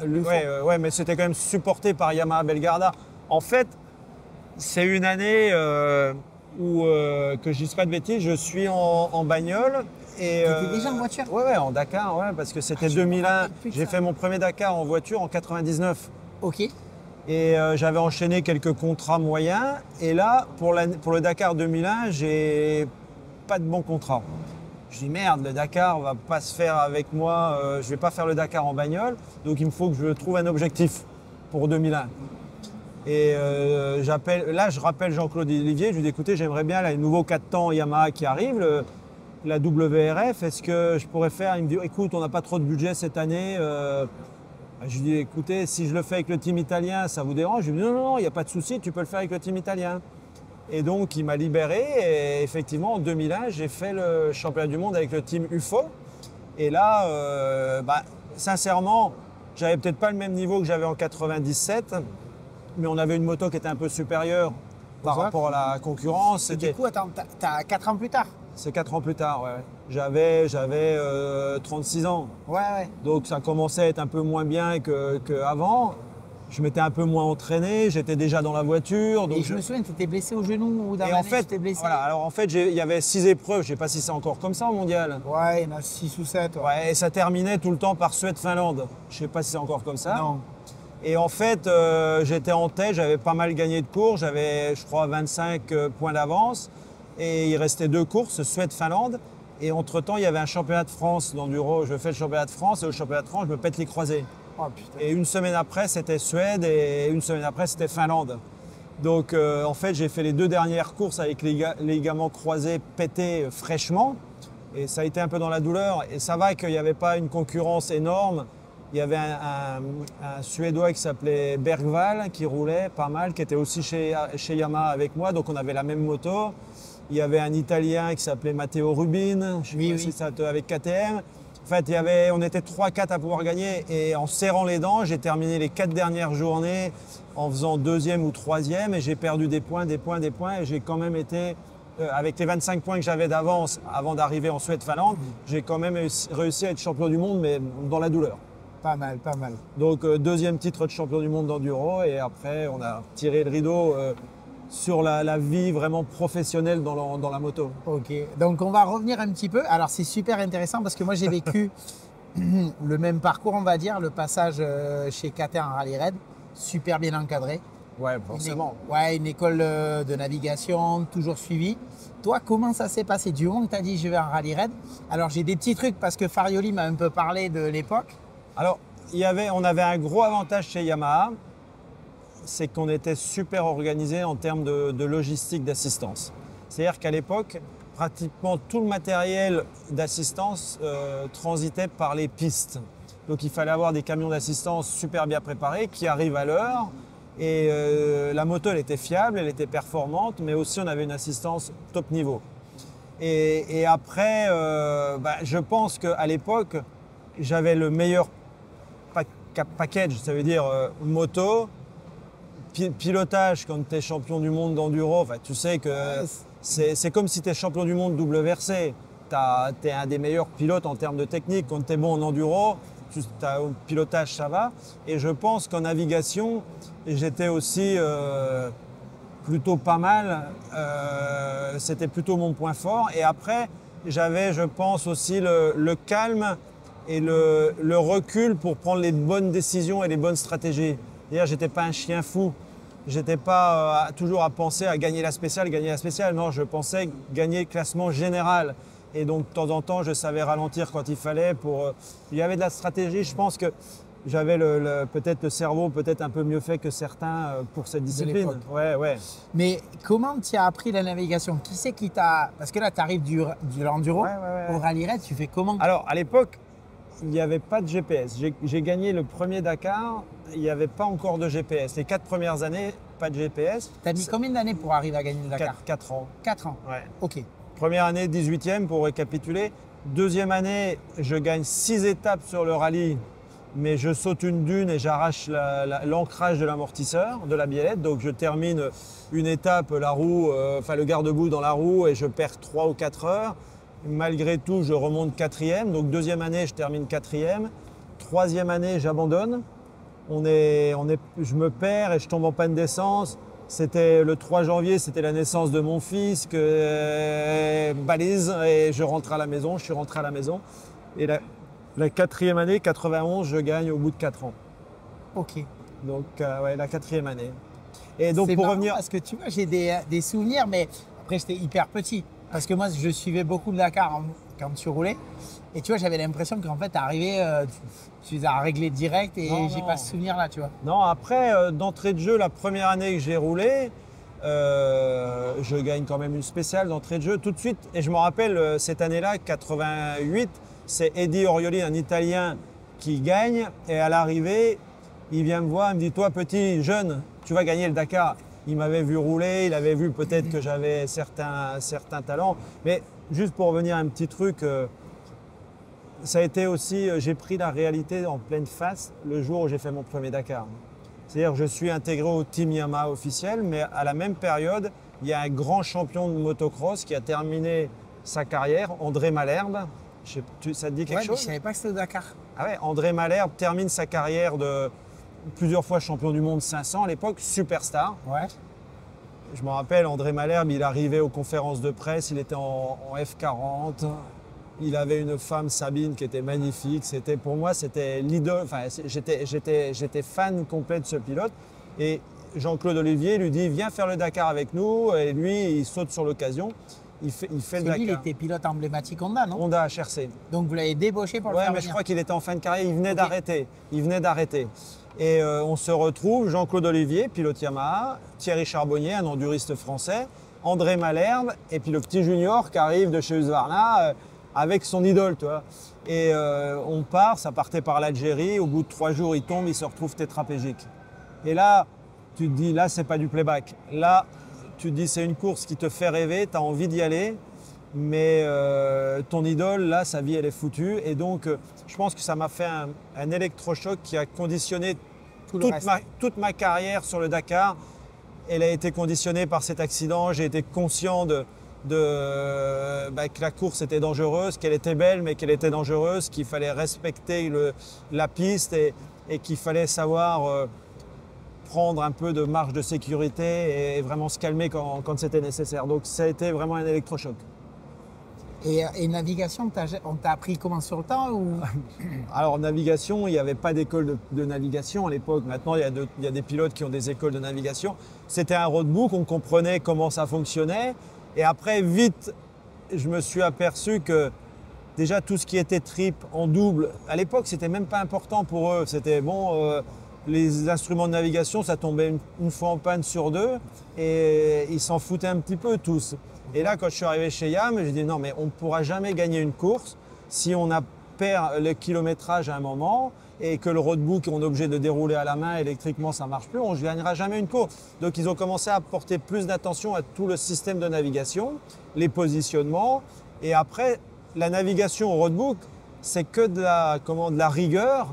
Ouais, mais c'était quand même supporté par Yamaha Belgarda. En fait, c'est une année où, que je dise pas de bêtises, je suis en bagnole. Tu étais déjà en voiture? Ouais, en Dakar, parce que c'était 2001. J'ai fait mon premier Dakar en voiture en 99. Ok. Et j'avais enchaîné quelques contrats moyens. Et là, pour le Dakar 2001, j'ai pas de bon contrat. Je dis merde, le Dakar va pas se faire avec moi, je vais pas faire le Dakar en bagnole, donc il me faut que je trouve un objectif pour 2001. Et je rappelle Jean-Claude Olivier, je lui dis écoutez, j'aimerais bien les nouveaux 4 temps Yamaha qui arrivent, la WRF, est-ce que je pourrais faire? Il me dit écoute, on n'a pas trop de budget cette année. Je lui dis écoutez, si je le fais avec le team italien, ça vous dérange? Je lui dis non, il n'y a pas de souci, tu peux le faire avec le team italien. Et donc, il m'a libéré. Et effectivement, en 2001, j'ai fait le championnat du monde avec le team UFO. Et là, sincèrement, j'avais peut-être pas le même niveau que j'avais en 97, mais on avait une moto qui était un peu supérieure par rapport à la concurrence. Et du coup, attends, t'as 4 ans plus tard? C'est 4 ans plus tard, ouais. J'avais 36 ans. Ouais. Donc ça commençait à être un peu moins bien qu'avant. Je m'étais un peu moins entraîné, j'étais déjà dans la voiture. Donc et je me souviens, tu étais blessé au genou ou dans en fait, blessé. Voilà, alors en fait, il y avait 6 épreuves, je ne sais pas si c'est encore comme ça au mondial. Ouais, il y en a 6 ou 7. Ouais, et ça terminait tout le temps par Suède-Finlande. Je ne sais pas si c'est encore comme ça. Non. Et en fait, j'étais en tête, j'avais pas mal gagné de courses, j'avais, je crois, 25 points d'avance. Et il restait 2 courses, Suède-Finlande. Et entre-temps, il y avait un championnat de France d'enduro. Je fais le championnat de France et au championnat de France, je me pète les croisés. Oh, putain. Et une semaine après, c'était Suède et une semaine après, c'était Finlande. Donc, en fait, j'ai fait les 2 dernières courses avec les ligaments croisés pétés fraîchement. Et ça a été un peu dans la douleur. Et ça va qu'il n'y avait pas une concurrence énorme. Il y avait un Suédois qui s'appelait Bergvall qui roulait pas mal, qui était aussi chez Yamaha avec moi. Donc, on avait la même moto. Il y avait un Italien qui s'appelait Matteo Rubin, je sais pas si ça avec KTM. En fait, on était 3-4 à pouvoir gagner et en serrant les dents, j'ai terminé les 4 dernières journées en faisant 2e ou 3e et j'ai perdu des points et j'ai quand même été, avec les 25 points que j'avais d'avance avant d'arriver en Suède-Finlande, j'ai quand même réussi à être champion du monde mais dans la douleur. Pas mal. Donc 2e titre de champion du monde d'enduro et après on a tiré le rideau sur la vie vraiment professionnelle dans la moto. Ok, donc on va revenir un petit peu. Alors c'est super intéressant parce que moi j'ai vécu le même parcours, on va dire, le passage chez KTM en rallye raid, super bien encadré. Ouais, forcément. Une école de navigation, toujours suivie. Toi, comment ça s'est passé du moment que tu as dit je vais en rallye raid? Alors j'ai des petits trucs parce que Farioli m'a un peu parlé de l'époque. Alors on avait un gros avantage chez Yamaha, c'est qu'on était super organisé en termes de logistique d'assistance. C'est-à-dire qu'à l'époque, pratiquement tout le matériel d'assistance transitait par les pistes. Donc il fallait avoir des camions d'assistance super bien préparés qui arrivent à l'heure. Et la moto, elle était fiable, elle était performante, mais aussi on avait une assistance top niveau. Et après, je pense qu'à l'époque, j'avais le meilleur package, ça veut dire moto, pilotage quand tu es champion du monde d'enduro, tu sais que c'est comme si tu es champion du monde double versé. Tu es un des meilleurs pilotes en termes de technique. Quand tu es bon en enduro, au pilotage ça va. Et je pense qu'en navigation, j'étais aussi plutôt pas mal. C'était plutôt mon point fort. Et après, j'avais, je pense, aussi le calme et le recul pour prendre les bonnes décisions et les bonnes stratégies. C'est-à-dire, j'étais pas un chien fou. J'étais pas toujours à penser à gagner la spéciale. Non, je pensais gagner le classement général. Et donc, de temps en temps, je savais ralentir quand il fallait. Il y avait de la stratégie. Je pense que j'avais peut-être le cerveau peut-être un peu mieux fait que certains pour cette discipline. Ouais. Mais comment tu as appris la navigation? Qui c'est qui t'a... Parce que là, tu arrives du l'enduro au rallye raid, tu fais comment? Alors, à l'époque, il n'y avait pas de GPS. J'ai gagné le premier Dakar, il n'y avait pas encore de GPS. Les 4 premières années, pas de GPS. Tu as mis combien d'années pour arriver à gagner le Dakar? 4 ans. 4 ans? Ouais. Ok. Première année, 18e pour récapituler. Deuxième année, je gagne 6 étapes sur le rallye, mais je saute une dune et j'arrache l'ancrage de l'amortisseur, de la biellette. Donc je termine une étape, le garde-boue dans la roue et je perds 3 ou 4 heures. Malgré tout, je remonte 4e. Donc, 2e année, je termine 4e. 3e année, j'abandonne. Je me perds et je tombe en panne d'essence. C'était le 3 janvier, c'était la naissance de mon fils, balise, et je rentre à la maison. Je suis rentré à la maison. Et la 4e année, 91, je gagne au bout de 4 ans. Ok. Donc, la 4e année. Et donc, pour revenir. Parce que tu vois, j'ai des souvenirs, mais après, j'étais hyper petit. Parce que moi, je suivais beaucoup de Dakar quand tu roulais. Et tu vois, j'avais l'impression qu'en fait, tu arrivé, tu les as réglés direct et j'ai pas ce souvenir-là, tu vois. Non, après, d'entrée de jeu, la première année que j'ai roulé, je gagne quand même une spéciale d'entrée de jeu tout de suite. Et je me rappelle, cette année-là, 88, c'est Eddie Orioli, un Italien, qui gagne. Et à l'arrivée, il vient me voir, il me dit « Toi, petit, jeune, tu vas gagner le Dakar ». il m'avait vu rouler, il avait vu peut-être que j'avais certains talents. Mais juste pour revenir à un petit truc, ça a été aussi, j'ai pris la réalité en pleine face le jour où j'ai fait mon premier Dakar. C'est-à-dire que je suis intégré au team Yamaha officiel, mais à la même période, il y a un grand champion de motocross qui a terminé sa carrière, André Malherbe. Ça te dit quelque chose? Mais je ne savais pas que c'était au Dakar. Ah ouais, André Malherbe termine sa carrière de plusieurs fois champion du monde 500 à l'époque, superstar. Ouais. Je me rappelle, André Malherbe, il arrivait aux conférences de presse, il était en F40. Il avait une femme, Sabine, qui était magnifique. Pour moi, c'était l'idole. Enfin, j'étais fan complet de ce pilote. Et Jean-Claude Olivier lui dit, viens faire le Dakar avec nous. Et lui, il saute sur l'occasion. Il fait le Dakar. Lui, il était pilote emblématique Honda, non? Honda HRC. Donc vous l'avez débauché pour le faire mais venir. je crois qu'il était en fin de carrière. Il venait d'arrêter. Et on se retrouve, Jean-Claude Olivier, pilote Yamaha, Thierry Charbonnier, un enduriste français, André Malherbe, et puis le petit junior qui arrive de chez Husqvarna avec son idole, tu vois. Et on part, ça partait par l'Algérie. Au bout de 3 jours, il tombe, il se retrouve tétraplégique. Et là, tu te dis, là, c'est pas du playback. Là, tu te dis, c'est une course qui te fait rêver, tu as envie d'y aller, mais ton idole, là, sa vie, elle est foutue. Et donc, je pense que ça m'a fait un électrochoc qui a conditionné toute ma carrière sur le Dakar. Elle a été conditionnée par cet accident. J'ai été conscient que la course était dangereuse, qu'elle était belle, mais qu'elle était dangereuse, qu'il fallait respecter la piste et qu'il fallait savoir prendre un peu de marge de sécurité et vraiment se calmer quand c'était nécessaire. Donc ça a été vraiment un électrochoc. Et navigation, on t'a appris comment sur le temps ou... Alors navigation, il n'y avait pas d'école de navigation à l'époque. Maintenant, il y a des pilotes qui ont des écoles de navigation. C'était un roadbook, on comprenait comment ça fonctionnait. Et après, vite, je me suis aperçu que déjà tout ce qui était trip en double, à l'époque, c'était même pas important pour eux. C'était bon, les instruments de navigation, ça tombait une fois en panne sur 2 et ils s'en foutaient un petit peu tous. Et là, quand je suis arrivé chez Yam, j'ai dit non, mais on ne pourra jamais gagner une course si on perd le kilométrage à un moment et que le roadbook, on est obligé de dérouler à la main, électriquement, ça ne marche plus, on ne gagnera jamais une course. Donc, ils ont commencé à porter plus d'attention à tout le système de navigation, les positionnements. Et après, la navigation au roadbook, c'est que de la rigueur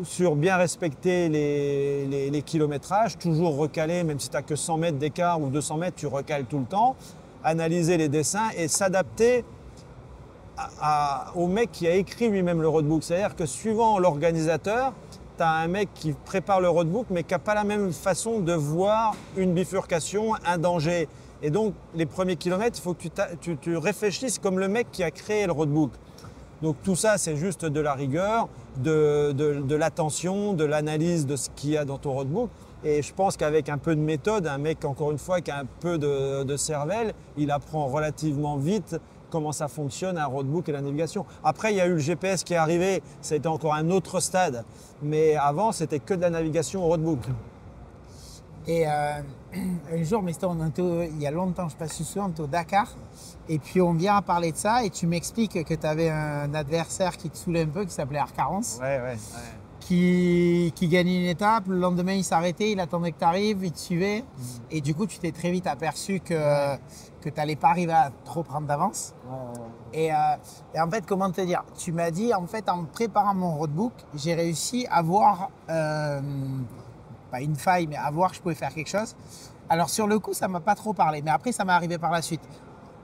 sur bien respecter les kilométrages, toujours recaler, même si tu n'as que 100 mètres d'écart ou 200 mètres, tu recales tout le temps, analyser les dessins et s'adapter au mec qui a écrit lui-même le roadbook. C'est-à-dire que suivant l'organisateur, tu as un mec qui prépare le roadbook mais qui n'a pas la même façon de voir une bifurcation, un danger. Et donc, les premiers kilomètres, il faut que tu réfléchisses comme le mec qui a créé le roadbook. Donc tout ça, c'est juste de la rigueur, de l'attention, de l'analyse de ce qu'il y a dans ton roadbook. Et je pense qu'avec un peu de méthode, un mec, encore une fois, qui a un peu de cervelle, il apprend relativement vite comment ça fonctionne un roadbook et la navigation. Après, il y a eu le GPS qui est arrivé, c'était encore un autre stade. Mais avant, c'était que de la navigation au roadbook. Et un jour, mais il y a longtemps, je ne sais pas si tu te souviens, on était au Dakar. Et puis on vient à parler de ça et tu m'expliques que tu avais un adversaire qui te saoulait un peu, qui s'appelait Arcarance. Ouais. Qui gagnait une étape, le lendemain il s'arrêtait, il attendait que tu arrives, il te suivait. Et du coup, tu t'es très vite aperçu que tu n'allais pas arriver à trop prendre d'avance. Et en fait, comment te dire, tu m'as dit, en fait, en préparant mon roadbook, j'ai réussi à voir, pas une faille, mais à voir que je pouvais faire quelque chose. Alors sur le coup, ça ne m'a pas trop parlé, mais après, ça m'est arrivé par la suite.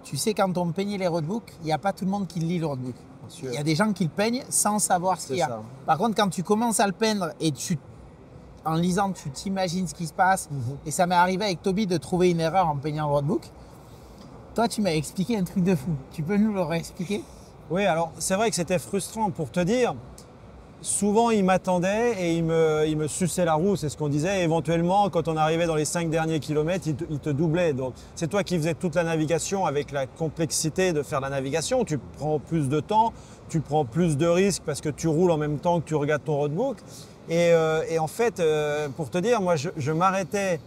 Tu sais, quand on peignait les roadbooks, il n'y a pas tout le monde qui lit le roadbook. Il y a des gens qui le peignent sans savoir ce qu'il y a. Ça. Par contre, quand tu commences à le peindre et en lisant, tu t'imagines ce qui se passe. Et ça m'est arrivé avec Toby de trouver une erreur en peignant le roadbook. Toi, tu m'as expliqué un truc de fou. Tu peux nous le réexpliquer? Oui, alors c'est vrai que c'était frustrant pour te dire. Souvent, il m'attendait et il me suçait la roue, c'est ce qu'on disait. Et éventuellement, quand on arrivait dans les 5 derniers kilomètres, il te doublait. Donc, c'est toi qui faisais toute la navigation avec la complexité de faire la navigation. Tu prends plus de temps, tu prends plus de risques parce que tu roules en même temps que tu regardes ton roadbook. Et en fait, pour te dire, moi, je m'arrêtais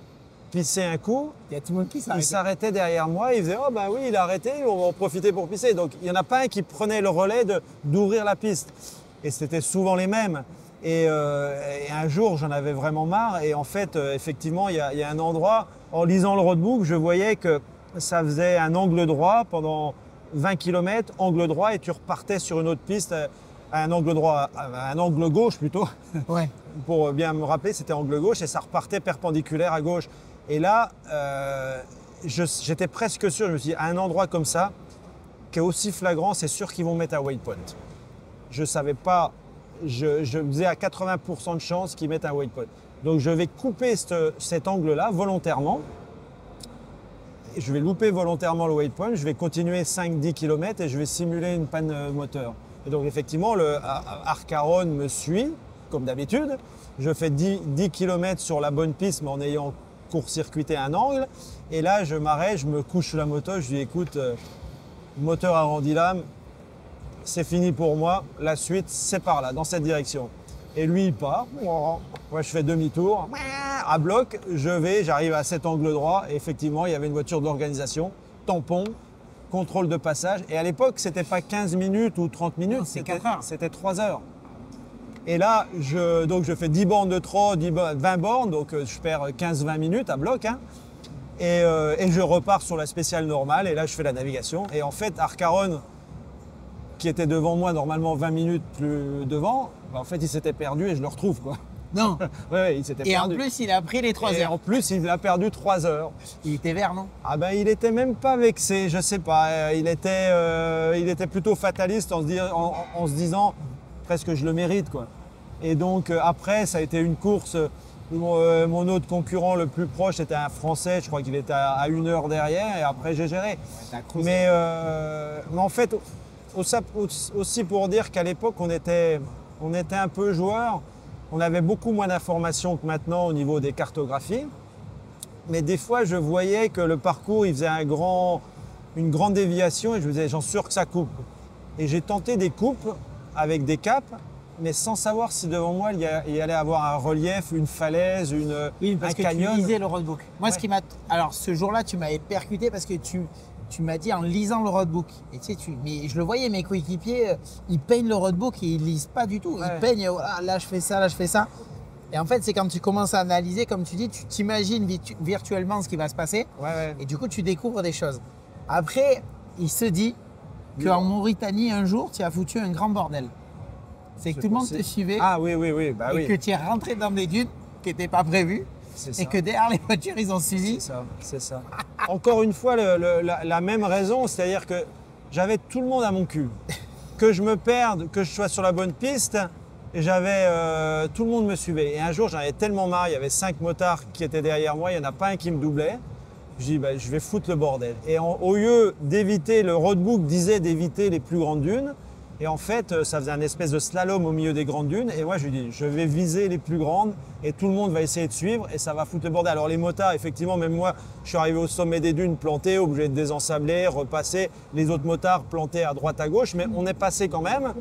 pisser un coup. Il y a tout le monde qui s'arrêtait. Il s'arrêtait derrière moi, il faisait « Oh ben oui, il a arrêté, on va en profiter pour pisser ». Donc, il n'y en a pas un qui prenait le relais d'ouvrir la piste. Et c'était souvent les mêmes. Et un jour, j'en avais vraiment marre. Et en fait, effectivement, il y a un endroit, en lisant le roadbook, je voyais que ça faisait un angle droit pendant 20 km, angle droit, et tu repartais sur une autre piste à un angle droit, à un angle gauche plutôt. Ouais. Pour bien me rappeler, c'était angle gauche et ça repartait perpendiculaire à gauche. Et là, j'étais presque sûr, je me suis dit, à un endroit comme ça, qui est aussi flagrant, c'est sûr qu'ils vont mettre un waypoint. Je ne savais pas. Je me disais à 80% de chances qu'ils mettent un waypoint. Donc je vais couper cet angle-là volontairement. Je vais louper volontairement le waypoint, je vais continuer 5-10 km et je vais simuler une panne moteur. Et donc effectivement, le Arcaron me suit, comme d'habitude. Je fais 10 km sur la bonne piste, mais en ayant court-circuité un angle. Et là, je m'arrête, je me couche sur la moto, je dis écoute, moteur à Randy-Lam, c'est fini pour moi, la suite c'est par là, dans cette direction. Et lui il part, moi je fais demi-tour, à bloc, j'arrive à cet angle droit, et effectivement il y avait une voiture de l'organisation, tampon, contrôle de passage, et à l'époque c'était pas 15 minutes ou 30 minutes, c'était 3 heures. Et là, donc je fais 10 bornes de trop, 20 bornes, donc je perds 15-20 minutes à bloc, hein. Et je repars sur la spéciale normale, et là je fais la navigation. Et en fait, Arcaron, qui était devant moi normalement 20 minutes plus devant, en fait il s'était perdu et je le retrouve quoi. Non. Ouais, il s'était perdu. Et en plus, il a pris les 3 heures. Et en plus, il a perdu 3 heures. Il était vert, non? Ah ben, il était même pas vexé, je sais pas. Il était plutôt fataliste en se disant presque je le mérite quoi. Et donc après, ça a été une course. Mon autre concurrent le plus proche était un Français, je crois qu'il était à 1 heure derrière, et après j'ai géré. Mais en fait, aussi pour dire qu'à l'époque, on était un peu joueurs. On avait beaucoup moins d'informations que maintenant au niveau des cartographies. Mais des fois, je voyais que le parcours, il faisait une grande déviation, et je me disais, j'en suis sûr que ça coupe. Et j'ai tenté des coupes avec des caps, mais sans savoir si devant moi, il y allait avoir un relief, une falaise, parce que canyon. tu lisais le roadbook. Moi, Ouais. Alors, ce jour-là, tu m'avais percuté parce que tu m'as dit en lisant le roadbook. Et tu sais, mais je le voyais, mes coéquipiers, ils peignent le roadbook et ils lisent pas du tout. Ouais. Ils peignent, voilà, là, je fais ça, là, je fais ça. Et en fait, c'est quand tu commences à analyser, comme tu dis, tu t'imagines virtuellement ce qui va se passer. Ouais. Et du coup, tu découvres des choses. Après, il se dit qu'en Mauritanie, un jour, tu as foutu un grand bordel. C'est que tout le monde te suivait. Ah oui, bah et oui. que tu es rentré dans des dunes qui n'étaient pas prévues. Et que derrière les voitures, ils ont suivi. C'est ça. Encore une fois, la même raison, c'est-à-dire que j'avais tout le monde à mon cul. Que je me perde, que je sois sur la bonne piste, et tout le monde me suivait. Et un jour, j'en avais tellement marre, il y avait 5 motards qui étaient derrière moi, il n'y en a pas un qui me doublait. Je dis, je vais foutre le bordel. Et au lieu d'éviter, le roadbook disait d'éviter les plus grandes dunes. Et en fait, ça faisait un espèce de slalom au milieu des grandes dunes. Et moi, je lui dis, je vais viser les plus grandes et tout le monde va essayer de suivre et ça va foutre le bordel. Alors les motards, effectivement, même moi, je suis arrivé au sommet des dunes planté, obligé de désensabler, repasser. Les autres motards plantés à droite, à gauche, mais on est passé quand même.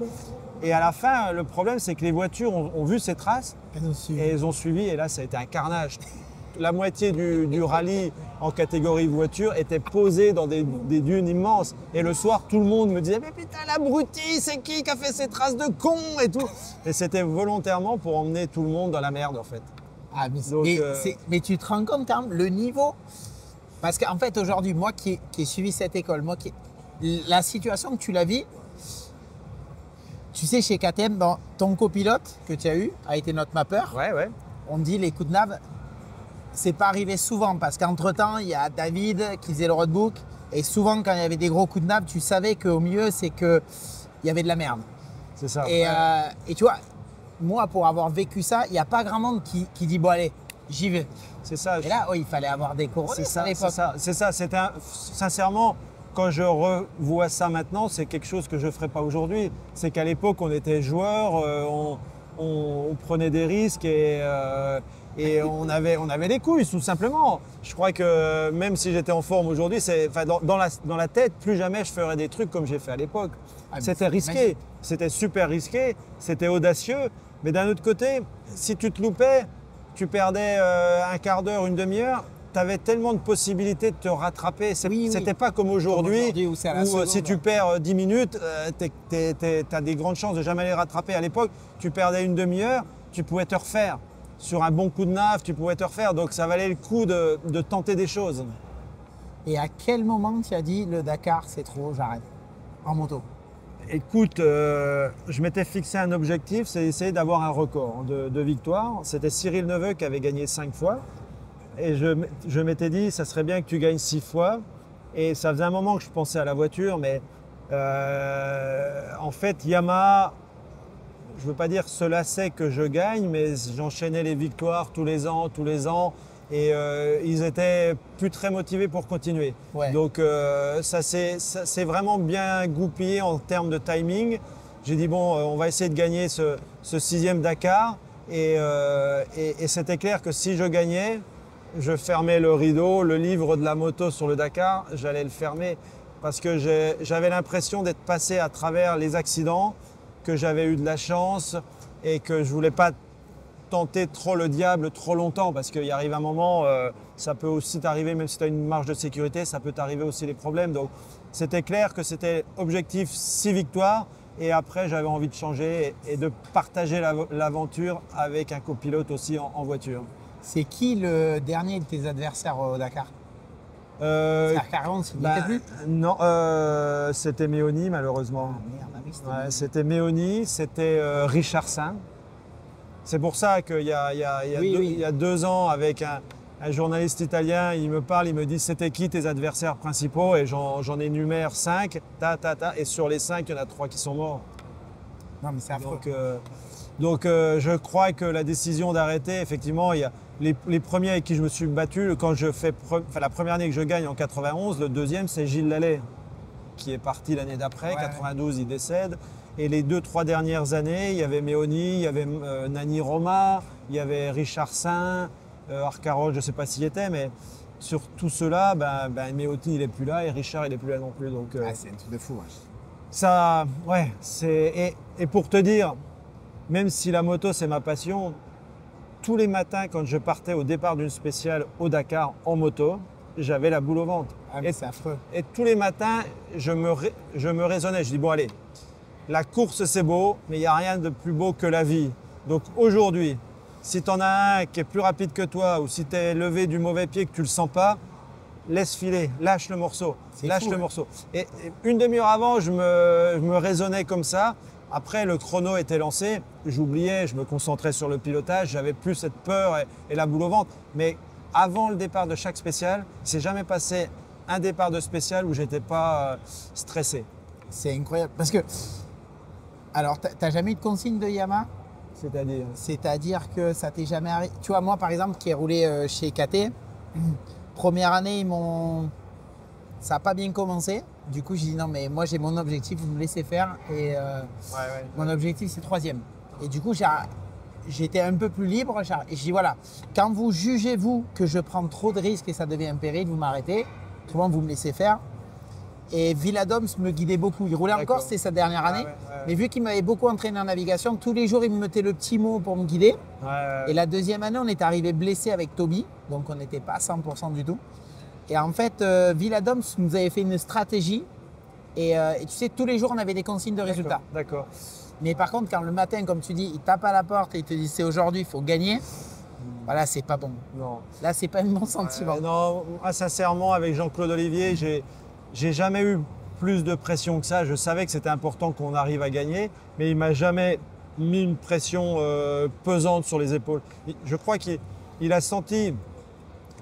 Et à la fin, le problème, c'est que les voitures ont vu ces traces et elles ont suivi. Et là, ça a été un carnage. La moitié du rallye en catégorie voiture était posée dans des dunes immenses. Et le soir, tout le monde me disait « Mais putain, l'abruti, c'est qui a fait ces traces de con ?» et tout. Et c'était volontairement pour emmener tout le monde dans la merde, en fait. Ah, Donc, mais tu te rends compte quand même le niveau. Parce qu'en fait, aujourd'hui, moi qui ai suivi cette école, la situation que tu la vis, tu sais, chez KTM, ton copilote que tu as eu a été notre mappeur. Ouais. On dit les coups de nav. C'est pas arrivé souvent parce qu'entre-temps, il y a David qui faisait le roadbook et souvent, quand il y avait des gros coups de nav, tu savais qu'au milieu, c'est qu'il y avait de la merde. C'est ça. Et tu vois, moi, pour avoir vécu ça, il n'y a pas grand monde qui dit « Bon, allez, j'y vais ». C'est ça. Et là, il fallait avoir des couronnés à l'époque. C'est ça. Sincèrement, quand je revois ça maintenant, c'est quelque chose que je ne ferais pas aujourd'hui. C'est qu'à l'époque, on était joueurs, on prenait des risques et on avait les couilles, tout simplement. Je crois que même si j'étais en forme aujourd'hui, dans la tête, plus jamais je ferais des trucs comme j'ai fait à l'époque. C'était risqué, c'était super risqué, c'était audacieux. Mais d'un autre côté, si tu te loupais, tu perdais un quart d'heure, une demi-heure, avais tellement de possibilités de te rattraper. C'était pas comme aujourd'hui où si tu perds 10 minutes, tu as des grandes chances de jamais les rattraper. À l'époque, tu perdais une demi-heure, tu pouvais te refaire. Sur un bon coup de naf, tu pouvais te refaire. Donc ça valait le coup de tenter des choses. Et à quel moment tu as dit le Dakar, c'est trop, j'arrête en moto? Écoute, je m'étais fixé un objectif, c'est d'essayer d'avoir un record de victoire. C'était Cyril Neveu qui avait gagné 5 fois. Et je m'étais dit, ça serait bien que tu gagnes 6 fois. Et ça faisait un moment que je pensais à la voiture, mais en fait, Yamaha, je ne veux pas dire se lassait que je gagne, mais j'enchaînais les victoires tous les ans. Et ils étaient plus très motivés pour continuer. Ouais. Donc ça s'est vraiment bien goupillé en termes de timing. J'ai dit, bon, on va essayer de gagner ce 6e Dakar. Et c'était clair que si je gagnais, je fermais le rideau, le livre de la moto sur le Dakar, j'allais le fermer parce que j'avais l'impression d'être passé à travers les accidents, que j'avais eu de la chance et que je ne voulais pas tenter trop le diable trop longtemps parce qu'il arrive un moment, ça peut aussi t'arriver, même si tu as une marge de sécurité, ça peut t'arriver aussi les problèmes. Donc c'était clair que c'était objectif 6 victoires et après j'avais envie de changer et de partager l'aventure avec un copilote aussi en voiture. C'est qui le dernier de tes adversaires au Dakar? CR40, il n'était plus? Non, c'était Méoni malheureusement. Ah merde, c'était Méoni, c'était Richard Sain. C'est pour ça qu'il y a 2 ans, avec un journaliste italien, il me parle, il me dit c'était qui tes adversaires principaux et j'en énumère 5, et sur les 5, il y en a 3 qui sont morts. Non mais c'est affreux. Donc je crois que la décision d'arrêter, effectivement, il y a les premiers avec qui je me suis battu, quand la première année que je gagne en 91, le deuxième c'est Gilles Lallet, qui est parti l'année d'après, 92 il décède. Et les 2-3 dernières années, il y avait Méoni, il y avait Nani Roma, il y avait Richard Sain, Arcaro, je ne sais pas s'il y était, mais sur tout cela, Méoni il n'est plus là et Richard il n'est plus là non plus. Donc, c'est un truc de fou. Ça, ouais, et pour te dire, même si la moto c'est ma passion, tous les matins quand je partais au départ d'une spéciale au Dakar en moto, j'avais la boule au ventre. C'est affreux. Et tous les matins, je me raisonnais, je dis bon allez, la course c'est beau, mais il n'y a rien de plus beau que la vie. Donc aujourd'hui, si tu en as un qui est plus rapide que toi ou si tu es levé du mauvais pied que tu ne le sens pas, laisse filer, lâche le morceau. Et une demi-heure avant, je me raisonnais comme ça. Après, le chrono était lancé, j'oubliais, je me concentrais sur le pilotage, j'avais plus cette peur et la boule au ventre. Mais avant le départ de chaque spécial, il ne s'est jamais passé un départ de spécial où je n'étais pas stressé. C'est incroyable. Parce que, alors, tu n'as jamais eu de consigne de Yamaha? C'est-à-dire? C'est-à-dire que ça t'est jamais arrivé. Tu vois, moi, par exemple, qui ai roulé chez KT, première année, ça n'a pas bien commencé. Du coup, j'ai dit non, mais moi, j'ai mon objectif, vous me laissez faire. Et mon objectif, c'est 3e. Et du coup, j'étais un peu plus libre. Et je dis voilà, quand vous jugez, vous, que je prends trop de risques et ça devient un péril, vous m'arrêtez. Souvent, vous me laissez faire. Et Villadoms me guidait beaucoup. Il roulait encore, c'était sa dernière année. Mais vu qu'il m'avait beaucoup entraîné en navigation, tous les jours, il me mettait le petit mot pour me guider. Et la deuxième année, on est arrivé blessé avec Toby. Donc, on n'était pas à 100% du tout. Et en fait, Villadoms nous avait fait une stratégie. Et tu sais, tous les jours, on avait des consignes de résultats. D'accord. Mais par contre, quand le matin, comme tu dis, il tape à la porte et il te dit c'est aujourd'hui, il faut gagner. Voilà, c'est pas bon. Non. Là, c'est pas un bon sentiment. Non, moi, sincèrement, avec Jean-Claude Olivier, j'ai jamais eu plus de pression que ça. Je savais que c'était important qu'on arrive à gagner, mais il m'a jamais mis une pression pesante sur les épaules. Je crois qu'il a senti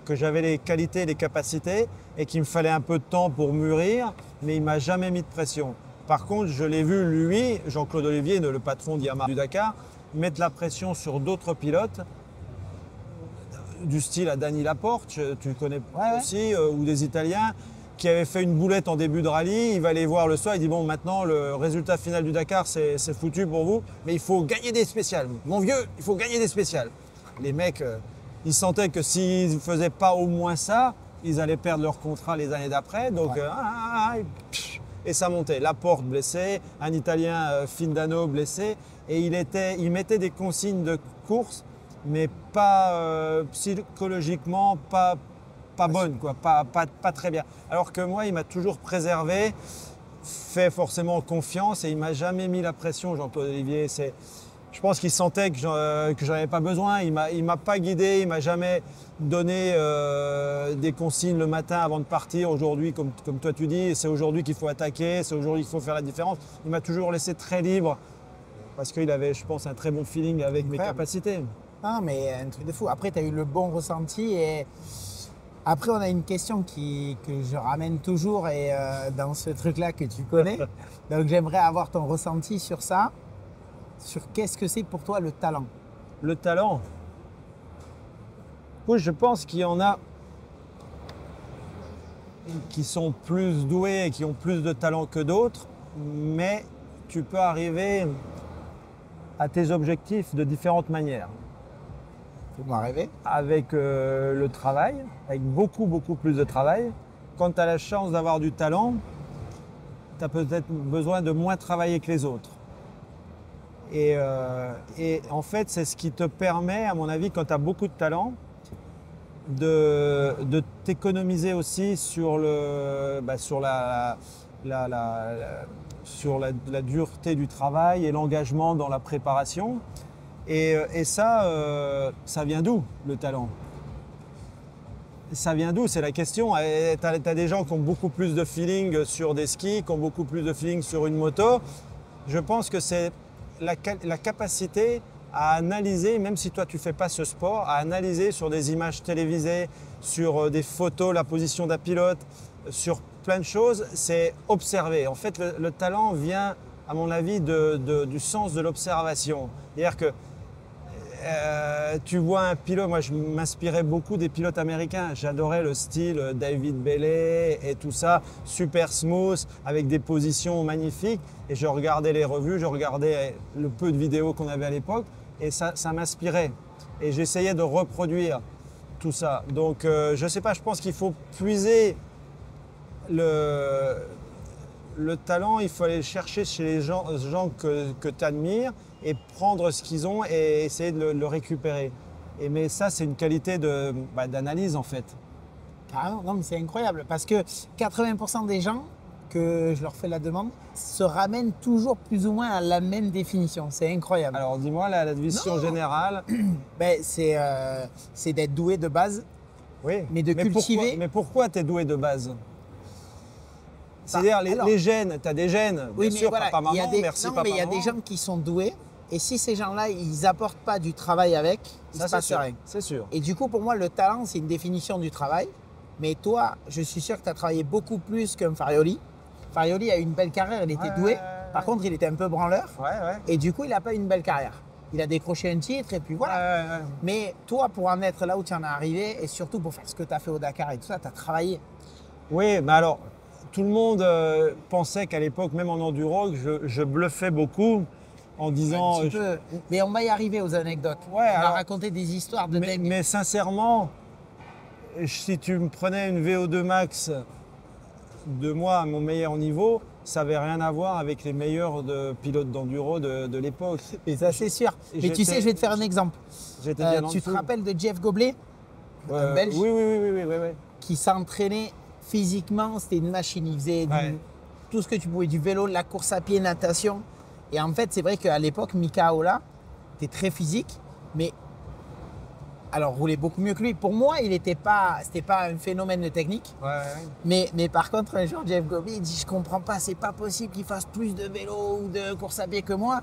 que j'avais les qualités, les capacités et qu'il me fallait un peu de temps pour mûrir, mais il m'a jamais mis de pression. Par contre, je l'ai vu, lui, Jean-Claude Olivier, le patron de Yamaha du Dakar, mettre la pression sur d'autres pilotes, du style à Dany Laporte, tu connais aussi, ou des Italiens, qui avaient fait une boulette en début de rallye. Il va aller voir le soir, il dit bon, maintenant, le résultat final du Dakar, c'est foutu pour vous, mais il faut gagner des spéciales. Mon vieux, il faut gagner des spéciales. Les mecs, ils sentaient que s'ils ne faisaient pas au moins ça, ils allaient perdre leur contrat les années d'après. Donc, et ça montait. Laporte blessé, un Italien Findano blessé. Et il mettait des consignes de course, mais pas psychologiquement, pas pas bonne, quoi, pas très bien. Alors que moi, il m'a toujours préservé, fait forcément confiance et il m'a jamais mis la pression, Jean-Claude Olivier. Je pense qu'il sentait que j'en avais pas besoin. Il m'a pas guidé, il m'a jamais donné des consignes le matin avant de partir. Aujourd'hui, comme toi tu dis, c'est aujourd'hui qu'il faut attaquer, c'est aujourd'hui qu'il faut faire la différence. Il m'a toujours laissé très libre parce qu'il avait, je pense, un très bon feeling avec mes capacités. Non, mais un truc de fou. Après, tu as eu le bon ressenti et après, on a une question que je ramène toujours et dans ce truc-là que tu connais. Donc, j'aimerais avoir ton ressenti sur ça. Sur qu'est-ce que c'est pour toi le talent? Le talent, oui, je pense qu'il y en a qui sont plus doués et qui ont plus de talent que d'autres, mais tu peux arriver à tes objectifs de différentes manières. Fais-moi rêver. Avec le travail, avec beaucoup plus de travail. Quand tu as la chance d'avoir du talent, tu as peut-être besoin de moins travailler que les autres. Et en fait, c'est ce qui te permet, à mon avis, quand tu as beaucoup de talent, de t'économiser aussi sur la dureté du travail et l'engagement dans la préparation. Et ça vient d'où, le talent? Ça vient d'où? C'est la question. Tu as des gens qui ont beaucoup plus de feeling sur des skis, qui ont beaucoup plus de feeling sur une moto. Je pense que c'est la capacité à analyser, même si toi tu ne fais pas ce sport, à analyser sur des images télévisées, sur des photos, la position d'un pilote, sur plein de choses, c'est observer. En fait, le talent vient, à mon avis, du sens de l'observation. C'est-à-dire que tu vois un pilote, moi je m'inspirais beaucoup des pilotes américains, j'adorais le style David Bailey et tout ça, super smooth, avec des positions magnifiques, et je regardais les revues, je regardais le peu de vidéos qu'on avait à l'époque, et ça m'inspirait, et j'essayais de reproduire tout ça. Donc je sais pas, je pense qu'il faut puiser le talent, il faut aller le chercher chez les gens que tu admires, et prendre ce qu'ils ont et essayer de le récupérer. Mais ça, c'est une qualité d'analyse en fait. Carrément, non mais c'est incroyable parce que 80% des gens que je leur fais la demande se ramènent toujours plus ou moins à la même définition. C'est incroyable. Alors dis-moi la définition générale. C'est d'être doué de base, oui. Mais de cultiver. Mais pourquoi tu es doué de base? C'est-à-dire les gènes, tu as des gènes, oui, bien sûr, voilà, papa, maman, merci papa, maman. Mais il y a des gens qui sont doués et si ces gens-là, ils n'apportent pas du travail avec, il ne se passe rien. C'est sûr. Et du coup, pour moi, le talent, c'est une définition du travail. Mais toi, je suis sûr que tu as travaillé beaucoup plus qu'un Farioli. Farioli a eu une belle carrière, il était doué. Par contre, il était un peu branleur. Et du coup, il n'a pas eu une belle carrière. Il a décroché un titre et puis voilà. Mais toi, pour en être là où tu en es arrivé et surtout pour faire ce que tu as fait au Dakar et tout ça, tu as travaillé. Oui, mais alors, tout le monde pensait qu'à l'époque, même en enduro, je bluffais beaucoup en disant… Mais on va y arriver aux anecdotes. On va raconter des histoires de dingue. Mais sincèrement, si tu me prenais une VO2 max de moi à mon meilleur niveau, ça n'avait rien à voir avec les meilleurs pilotes d'enduro de l'époque. Et ça, c'est sûr. Mais tu sais, je vais te faire un exemple. Tu te rappelles de Jeff Goblet, un Belge, oui. qui s'entraînait physiquement, c'était une machine. Il faisait tout ce que tu pouvais, du vélo, de la course à pied, natation. Et en fait, c'est vrai qu'à l'époque, Mika Ola était très physique, mais alors roulait beaucoup mieux que lui. Pour moi, c'était pas un phénomène de technique. Mais par contre, un jour, Jeff Goblet, il dit, je comprends pas, c'est pas possible qu'il fasse plus de vélo ou de course à pied que moi.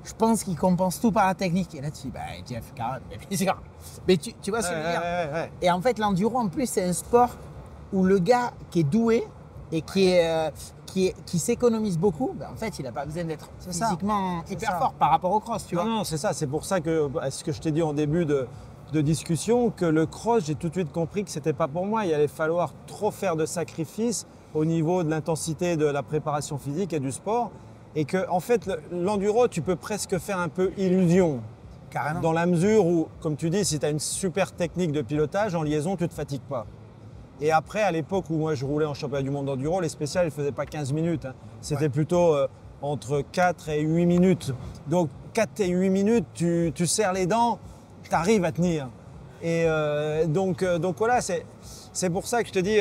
Je pense qu'il compense tout par la technique. Et là, tu dis, Jeff, quand même, bien sûr. Mais tu vois ce que je veux dire. Et en fait, l'enduro, en plus, c'est un sport où le gars qui est doué et qui s'économise beaucoup, en fait, il n'a pas besoin d'être physiquement hyper fort par rapport au cross, tu vois. Non, c'est ça. C'est pour ça que ce que je t'ai dit en début de discussion, que le cross, j'ai tout de suite compris que c'était pas pour moi. Il allait falloir trop faire de sacrifices au niveau de l'intensité de la préparation physique et du sport. Et que, en fait, l'enduro, tu peux presque faire un peu illusion. Carrément. Dans la mesure où, comme tu dis, si tu as une super technique de pilotage, en liaison, tu ne te fatigues pas. Et après, à l'époque où moi je roulais en championnat du monde d'enduro, les spéciales ne faisaient pas 15 minutes. C'était plutôt entre 4 et 8 minutes. Donc 4 et 8 minutes, tu serres les dents, tu arrives à tenir. Et donc voilà, c'est pour ça que je te dis,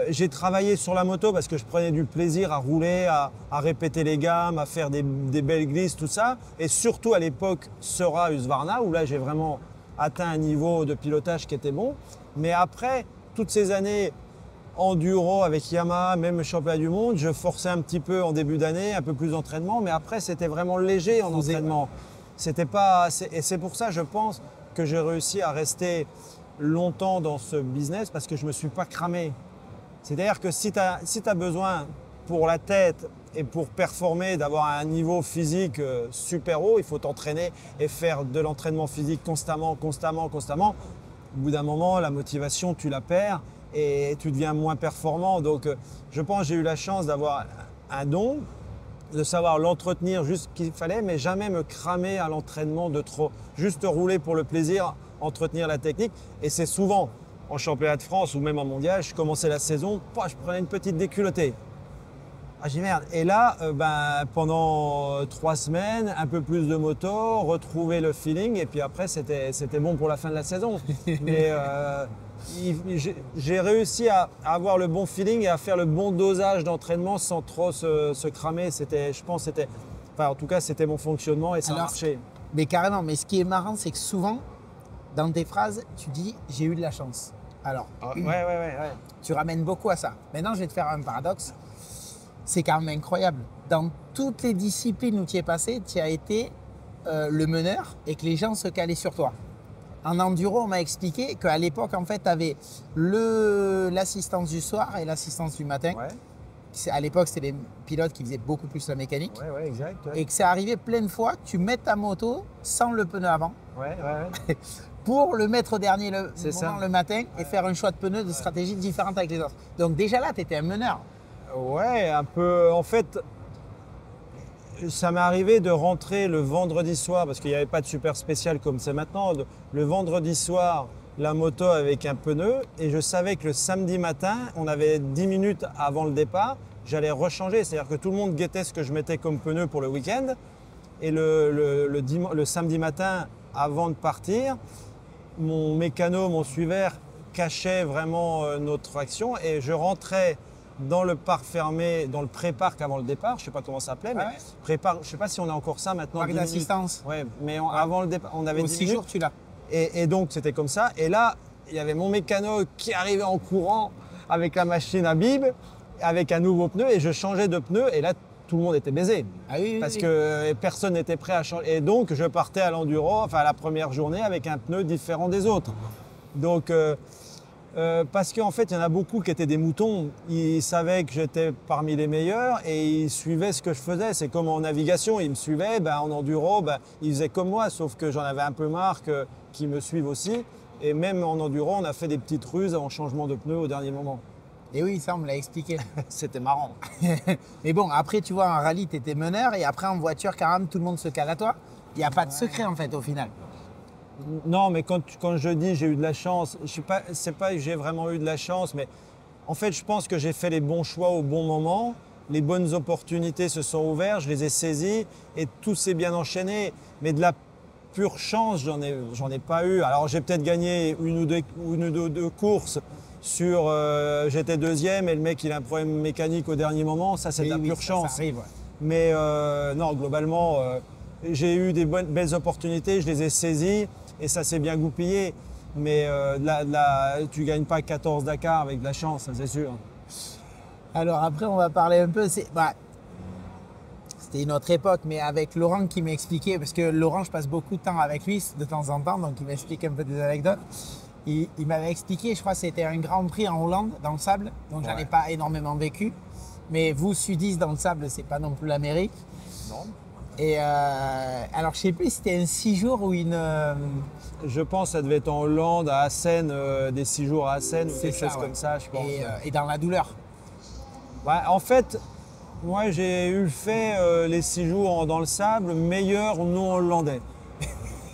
j'ai travaillé sur la moto parce que je prenais du plaisir à rouler, à répéter les gammes, à faire des belles glisses, tout ça. Et surtout à l'époque, Sera Husqvarna, où là j'ai vraiment atteint un niveau de pilotage qui était bon. Mais après, toutes ces années enduro avec Yamaha, même championnat du monde, je forçais un petit peu en début d'année, un peu plus d'entraînement. Mais après, c'était vraiment léger en entraînement. C'était pas, et c'est pour ça, je pense, que j'ai réussi à rester longtemps dans ce business parce que je ne me suis pas cramé. C'est-à-dire que si tu as besoin pour la tête et pour performer, d'avoir un niveau physique super haut, il faut t'entraîner et faire de l'entraînement physique constamment. Au bout d'un moment, la motivation, tu la perds et tu deviens moins performant. Donc, je pense que j'ai eu la chance d'avoir un don, de savoir l'entretenir juste ce qu'il fallait, mais jamais me cramer à l'entraînement de trop. Juste rouler pour le plaisir, entretenir la technique. Et c'est souvent en championnat de France ou même en mondial, je commençais la saison, je prenais une petite déculottée. Ah, j'ai dit merde. Et là, pendant 3 semaines, un peu plus de moto, retrouver le feeling. Et puis après, c'était bon pour la fin de la saison. Mais j'ai réussi à avoir le bon feeling et à faire le bon dosage d'entraînement sans trop se cramer. Je pense que en tout cas, c'était mon fonctionnement et ça marchait. Mais carrément, mais ce qui est marrant, c'est que souvent, dans tes phrases, tu dis « j'ai eu de la chance ». Alors, tu ramènes beaucoup à ça. Maintenant, je vais te faire un paradoxe. C'est quand même incroyable. Dans toutes les disciplines où tu es passé, tu as été le meneur et que les gens se calaient sur toi. En enduro, on m'a expliqué qu'à l'époque, en fait, tu avais l'assistance du soir et l'assistance du matin. Ouais. À l'époque, c'était les pilotes qui faisaient beaucoup plus la mécanique. Ouais, exact. Ouais. Et que c'est arrivé plein de fois que tu mets ta moto sans le pneu avant. Ouais. Pour le mettre au dernier le matin et faire un choix de pneus de stratégie différente avec les autres. Donc déjà là, tu étais un meneur. Ouais, un peu. En fait, ça m'est arrivé de rentrer le vendredi soir, parce qu'il n'y avait pas de super spécial comme c'est maintenant. Le vendredi soir, la moto avec un pneu. Et je savais que le samedi matin, on avait 10 minutes avant le départ, j'allais rechanger. C'est-à-dire que tout le monde guettait ce que je mettais comme pneu pour le week-end. Et le samedi matin, avant de partir, mon mécano, mon suiveur cachait vraiment notre action et je rentrais dans le parc fermé, dans le pré-parc avant le départ, je ne sais pas comment ça s'appelait, mais pré-parc, je ne sais pas si on a encore ça maintenant. Parc d'assistance. Oui, mais avant le départ, on avait 10 minutes. 6 jours, tu l'as. Et donc, c'était comme ça. Et là, il y avait mon mécano qui arrivait en courant avec la machine à bib, avec un nouveau pneu et je changeais de pneu et là, tout le monde était baisé. Parce que personne n'était prêt à changer. Et donc, je partais à l'enduro, enfin à la première journée, avec un pneu différent des autres. Donc, parce qu'en fait, il y en a beaucoup qui étaient des moutons. Ils savaient que j'étais parmi les meilleurs et ils suivaient ce que je faisais. C'est comme en navigation, ils me suivaient. En enduro, ils faisaient comme moi, sauf que j'en avais un peu marre qu'ils me suivent aussi. Et même en enduro, on a fait des petites ruses en changement de pneus au dernier moment. Et oui, ça, on me l'a expliqué. C'était marrant. Mais bon, après, tu vois, en rallye, tu étais meneur et après, en voiture, quand même, tout le monde se cale à toi. Il n'y a pas de secret, en fait, au final. Non, mais quand je dis j'ai eu de la chance, c'est pas que j'ai vraiment eu de la chance, mais en fait, je pense que j'ai fait les bons choix au bon moment. Les bonnes opportunités se sont ouvertes, je les ai saisies et tout s'est bien enchaîné. Mais de la pure chance, j'en ai pas eu. Alors, j'ai peut-être gagné une ou deux courses. J'étais deuxième et le mec il a un problème mécanique au dernier moment, ça c'est de la pure chance. Ça arrive, ouais. Mais non, globalement, j'ai eu des belles opportunités, je les ai saisies et ça s'est bien goupillé. Mais tu ne gagnes pas 14 Dakar avec de la chance, ça c'est sûr. Alors après, on va parler un peu. C'était une autre époque, mais avec Laurent qui m'expliquait, parce que Laurent, je passe beaucoup de temps avec lui de temps en temps, donc il m'explique un peu des anecdotes. Il m'avait expliqué, je crois que c'était un Grand Prix en Hollande, dans le sable, donc j'en ai pas énormément vécu. Mais vous, sudistes dans le sable, c'est pas non plus l'Amérique. Non. Et alors, je sais plus si c'était un 6 jours ou une... Je pense que ça devait être en Hollande, à Assen, des 6 jours à Assen, ou quelque chose comme ça, je pense. Et dans la douleur. En fait, moi j'ai eu fait les 6 jours dans le sable meilleur non hollandais.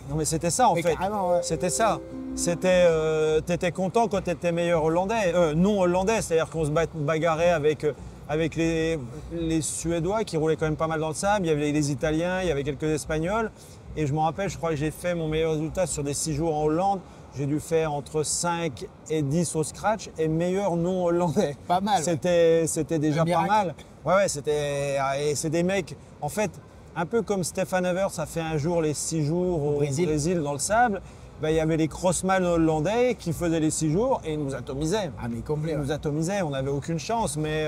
Non mais c'était ça en fait. Ouais. C'était ça. T'étais content quand t'étais meilleur hollandais, non hollandais, c'est-à-dire qu'on se bagarrait avec les Suédois qui roulaient quand même pas mal dans le sable, il y avait les Italiens, il y avait quelques Espagnols. Et je me rappelle, je crois que j'ai fait mon meilleur résultat sur des 6 jours en Hollande j'ai dû faire entre 5 et 10 au scratch et meilleur non hollandais. Pas mal. C'était déjà pas mal. Ouais, et c'est des mecs, en fait, un peu comme Stefan Evers a fait un jour les 6 jours au Brésil dans le sable. Ben, il y avait les crossman hollandais qui faisaient les 6 jours et ils nous atomisaient. Ah, mais complet. Ils nous atomisaient, on n'avait aucune chance. Mais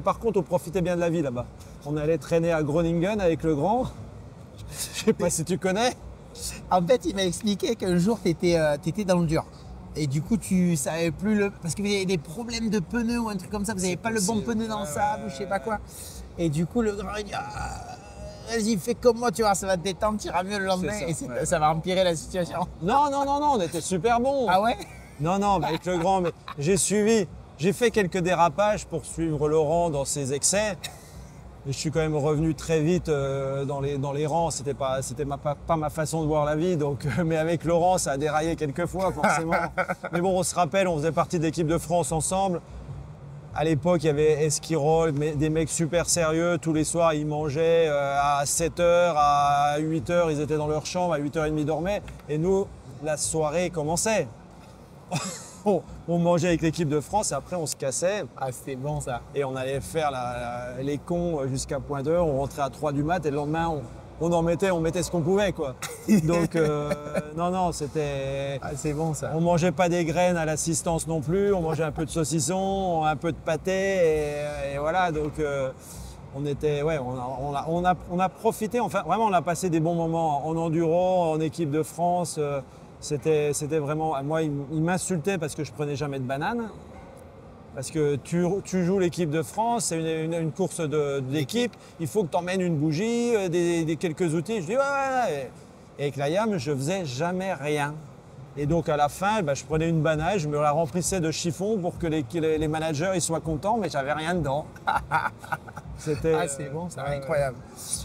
par contre, on profitait bien de la vie là-bas. On allait traîner à Groningen avec le grand. Je sais pas si tu connais. En fait, il m'a expliqué qu'un jour, tu étais dans le dur. Et du coup, tu savais plus le. Parce que vous avez des problèmes de pneus ou un truc comme ça, vous n'avez pas le bon pneu dans le sable ou je sais pas quoi. Et du coup, le grand, il dit vas-y, fais comme moi, tu vois, ça va te détendre, tu iras mieux le lendemain et ça va empirer la situation. Non, on était super bons. Ah ouais? Non, avec le grand, mais j'ai fait quelques dérapages pour suivre Laurent dans ses excès. Et je suis quand même revenu très vite dans les rangs. C'était pas ma façon de voir la vie. Donc, mais avec Laurent, ça a déraillé quelques fois, forcément. Mais bon, on se rappelle, on faisait partie de l'équipe de France ensemble. À l'époque, il y avait Esquirol, des mecs super sérieux. Tous les soirs, ils mangeaient à 7h, à 8h, ils étaient dans leur chambre, à 8h30, ils dormaient. Et nous, la soirée commençait. On mangeait avec l'équipe de France et après, on se cassait. Ah, c'était bon ça. Et on allait faire les cons jusqu'à point d'heure. On rentrait à 3 du mat et le lendemain, on mettait ce qu'on pouvait, quoi. Donc, non, c'était... Ah, c'est bon ça. On mangeait pas des graines à l'assistance non plus. On mangeait un peu de saucisson, un peu de pâté et voilà. Donc, on a profité. Enfin, vraiment, on a passé des bons moments en enduro, en équipe de France. C'était vraiment... Moi, il m'insultait parce que je prenais jamais de banane. Parce que tu joues l'équipe de France, c'est une course d'équipe, il faut que tu emmènes une bougie, quelques outils. Je dis ouais. Et avec la YAM, je faisais jamais rien. Et donc à la fin, je prenais une banane, je me la remplissais de chiffon pour que les managers ils soient contents, mais j'avais rien dedans. C'était c'est bon, c'est incroyable.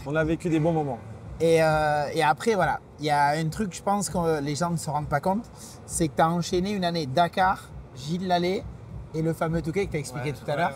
On a vécu des bons moments. Et après, voilà, il y a un truc, je pense que les gens ne se rendent pas compte, c'est que tu as enchaîné une année Dakar, Gilles Lallet et le fameux Touquet que tu as expliqué tout à l'heure.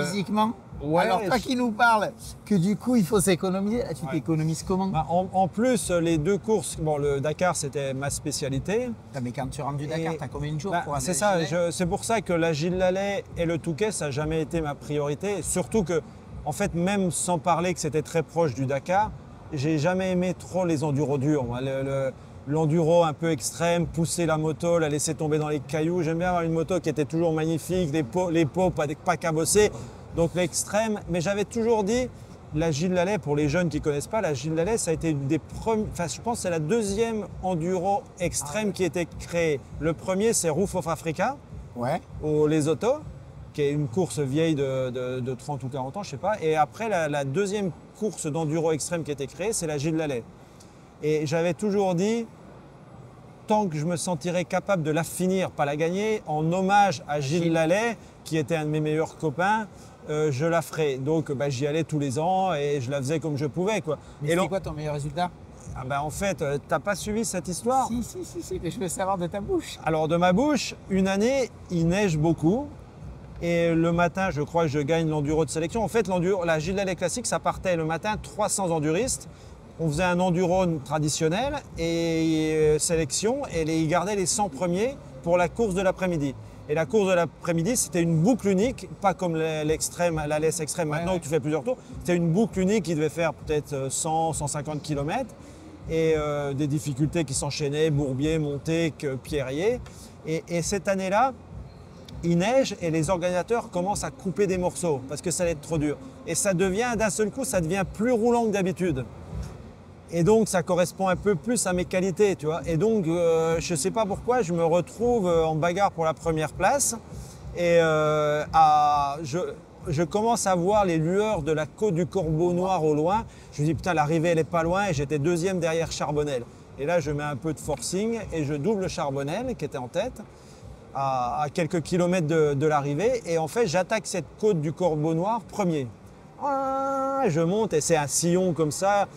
Physiquement. Alors toi qui nous parles que du coup il faut s'économiser, tu t'économises comment? En plus, les deux courses, bon, le Dakar c'était ma spécialité. Mais quand tu rentres du Dakar, tu as combien de jours pour c'est ça, c'est pour ça que la Gilles Lallet et le Touquet, ça n'a jamais été ma priorité. Surtout que, en fait, même sans parler que c'était très proche du Dakar, j'ai jamais aimé trop les enduros durs. L'enduro un peu extrême, pousser la moto, la laisser tomber dans les cailloux. J'aime bien avoir une moto qui était toujours magnifique, les pots pas cabossés. Donc l'extrême. Mais j'avais toujours dit, la Gilles Lallet, pour les jeunes qui ne connaissent pas, la Gilles Lallet, ça a été une des premières. Enfin, je pense que c'est la deuxième enduro extrême qui a été créée. Le premier, c'est Roof of Africa, au Lesotho, qui est une course vieille de 30 ou 40 ans, je ne sais pas. Et après, la deuxième course d'enduro extrême qui a été créée, c'est la Gilles Lallet. Et j'avais toujours dit, tant que je me sentirais capable de la finir, pas la gagner, en hommage à Gilles Lallet, qui était un de mes meilleurs copains, je la ferai. Donc j'y allais tous les ans et je la faisais comme je pouvais, quoi. Mais c'est quoi ton meilleur résultat? En fait, t'as pas suivi cette histoire? Si, mais je veux savoir de ta bouche. Alors de ma bouche, une année, il neige beaucoup. Et le matin, je crois que je gagne l'enduro de sélection. En fait, la Gilles Lallet classique, ça partait le matin, 300 enduristes. On faisait un enduro traditionnel et sélection et ils gardaient les 100 premiers pour la course de l'après-midi. Et la course de l'après-midi, c'était une boucle unique, pas comme l'extrême, la laisse extrême maintenant où tu fais plusieurs tours. C'était une boucle unique qui devait faire peut-être 100, 150 km et des difficultés qui s'enchaînaient, Bourbier, Montée, Pierrier. Et cette année-là, il neige et les organisateurs commencent à couper des morceaux parce que ça allait être trop dur. Et ça devient, d'un seul coup, ça devient plus roulant que d'habitude. Et donc, ça correspond un peu plus à mes qualités, tu vois. Et donc, je ne sais pas pourquoi, je me retrouve en bagarre pour la première place. Et je commence à voir les lueurs de la côte du Corbeau Noir au loin. Je me dis, putain, l'arrivée, elle n'est pas loin. Et j'étais deuxième derrière Charbonnel. Et là, je mets un peu de forcing et je double Charbonnel, qui était en tête, à quelques kilomètres de l'arrivée. Et en fait, j'attaque cette côte du Corbeau Noir premier. Je monte et c'est un sillon comme ça,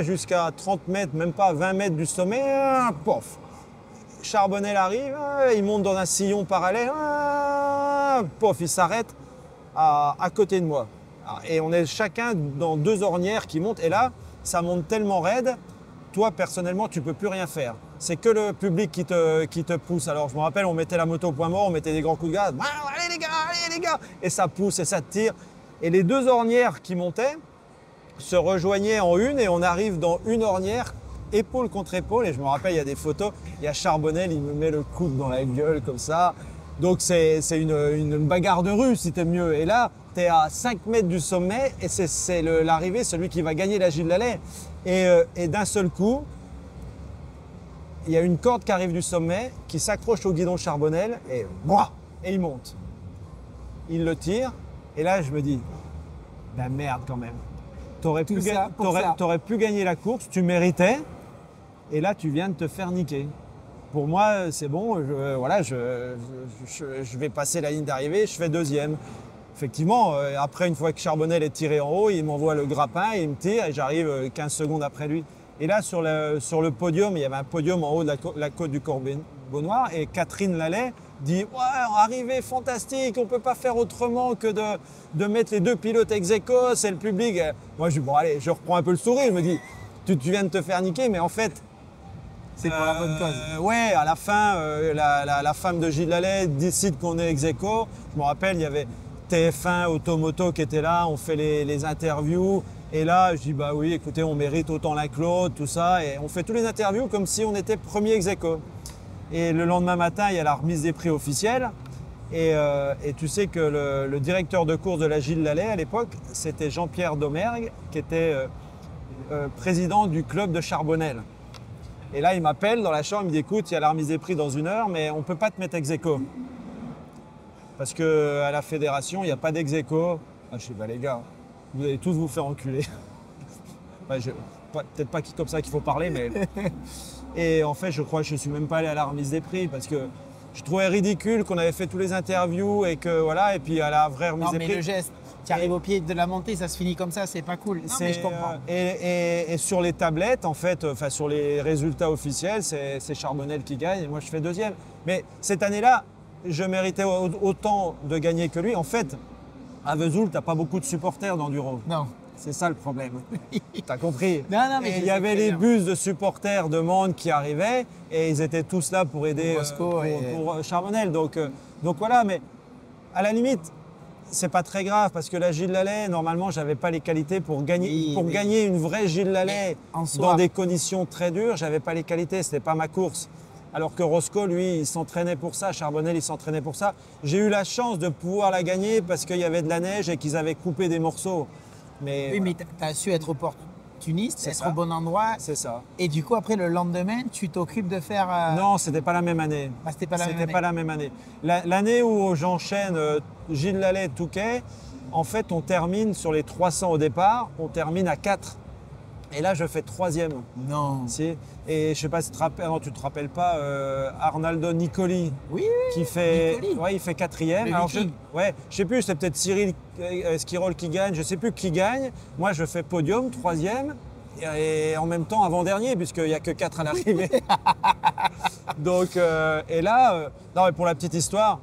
jusqu'à 30 mètres, même pas 20 mètres du sommet, pof. Charbonnel arrive, il monte dans un sillon parallèle, pof, il s'arrête à côté de moi. Et on est chacun dans deux ornières qui montent et là, ça monte tellement raide toi, personnellement, tu ne peux plus rien faire. C'est que le public qui te pousse. Alors, je me rappelle, on mettait la moto au point mort, on mettait des grands coups de gaz. Allez les gars. Et ça pousse et ça tire. Et les deux ornières qui montaient se rejoignaient en une et on arrive dans une ornière, épaule contre épaule. Et je me rappelle, il y a des photos. Il y a Charbonnel, il me met le coude dans la gueule comme ça. Donc, c'est une bagarre de rue, si t'aimes mieux. Et là, tu es à 5 mètres du sommet et c'est l'arrivée, celui qui va gagner la Gilles Lallet. Et d'un seul coup, il y a une corde qui arrive du sommet, qui s'accroche au guidon de Charbonnel et il monte. Il le tire et là je me dis, ben merde quand même. T'aurais pu gagner la course, tu méritais et là tu viens de te faire niquer. Pour moi c'est bon, je vais passer la ligne d'arrivée, je fais deuxième. Effectivement, après, une fois que Charbonnel est tiré en haut, il m'envoie le grappin, il me tire et j'arrive 15 secondes après lui. Et là, sur le podium, il y avait un podium en haut de la côte du Corbonnoir et Catherine Lallet dit « Ouais, arrivée fantastique, on ne peut pas faire autrement que de mettre les deux pilotes ex aequo, c'est le public. » Moi, je dis « Bon, allez, je reprends un peu le sourire, je me dis « Tu viens de te faire niquer, mais en fait… » C'est pour la bonne cause. Ouais, à la fin, la femme de Gilles Lallet décide qu'on est ex aequo. Je me rappelle, il y avait TF1, Automoto qui était là, on fait les interviews. Et là, je dis, bah oui, écoutez, on mérite autant l'un que l'autre, tout ça. Et on fait tous les interviews comme si on était premier ex aequo. Et le lendemain matin, il y a la remise des prix officielle. Et tu sais que le directeur de course de la Gilles Lallet à l'époque, c'était Jean-Pierre Domergue, qui était président du club de Charbonnel. Et là, il m'appelle dans la chambre, il me dit, écoute, il y a la remise des prix dans 1 heure, mais on ne peut pas te mettre ex aequo. Parce qu'à la fédération, il n'y a pas d'ex aequo. Ah, je dis, bah les gars, vous allez tous vous faire enculer. Peut-être pas comme ça qu'il faut parler, mais… Et en fait, je crois que je ne suis même pas allé à la remise des prix parce que je trouvais ridicule qu'on avait fait tous les interviews et que voilà, et puis à la vraie remise des prix… Non, mais le geste, tu arrives au pied de la montée, ça se finit comme ça, c'est pas cool. Non, mais je comprends. Et sur les tablettes, en fait, sur les résultats officiels, c'est Charbonnel qui gagne et moi je fais deuxième. Mais cette année-là, je méritais autant de gagner que lui. En fait, à Vesoul, tu n'as pas beaucoup de supporters d'enduro. Non. C'est ça le problème. Tu as compris? Non, mais il y avait les bus de supporters de monde qui arrivaient et ils étaient tous là pour aider pour Charbonnel. Donc voilà, mais à la limite, c'est pas très grave parce que la Gilles Lallet, normalement, j'avais pas les qualités pour gagner, gagner une vraie Gilles Lallet dans des conditions très dures. J'avais pas les qualités, c'était pas ma course. Alors que Roscoe, lui, il s'entraînait pour ça, Charbonnel, il s'entraînait pour ça. J'ai eu la chance de pouvoir la gagner parce qu'il y avait de la neige et qu'ils avaient coupé des morceaux. Mais oui, voilà. Mais tu as su être opportuniste, être au bon endroit. C'est ça. Et du coup, après, le lendemain, tu t'occupes de faire… Non, c'était pas la même année. Ah, c'était pas la même année. L'année où j'enchaîne Gilles Lallet, Touquet, en fait, on termine sur les 300 au départ, on termine à 4. Et là, je fais 3e. Non. Si. Et je sais pas si tu te rappelles, non, tu te rappelles pas, Arnaldo Nicoli. Oui, qui fait, Nicoli. Ouais, il fait 4e. Alors, je sais plus, c'est peut-être Cyril Esquirol qui gagne, je sais plus qui gagne. Moi, je fais podium, 3e. Et en même temps, avant-dernier, puisqu'il n'y a que 4 à l'arrivée. Donc, et là, non, mais pour la petite histoire,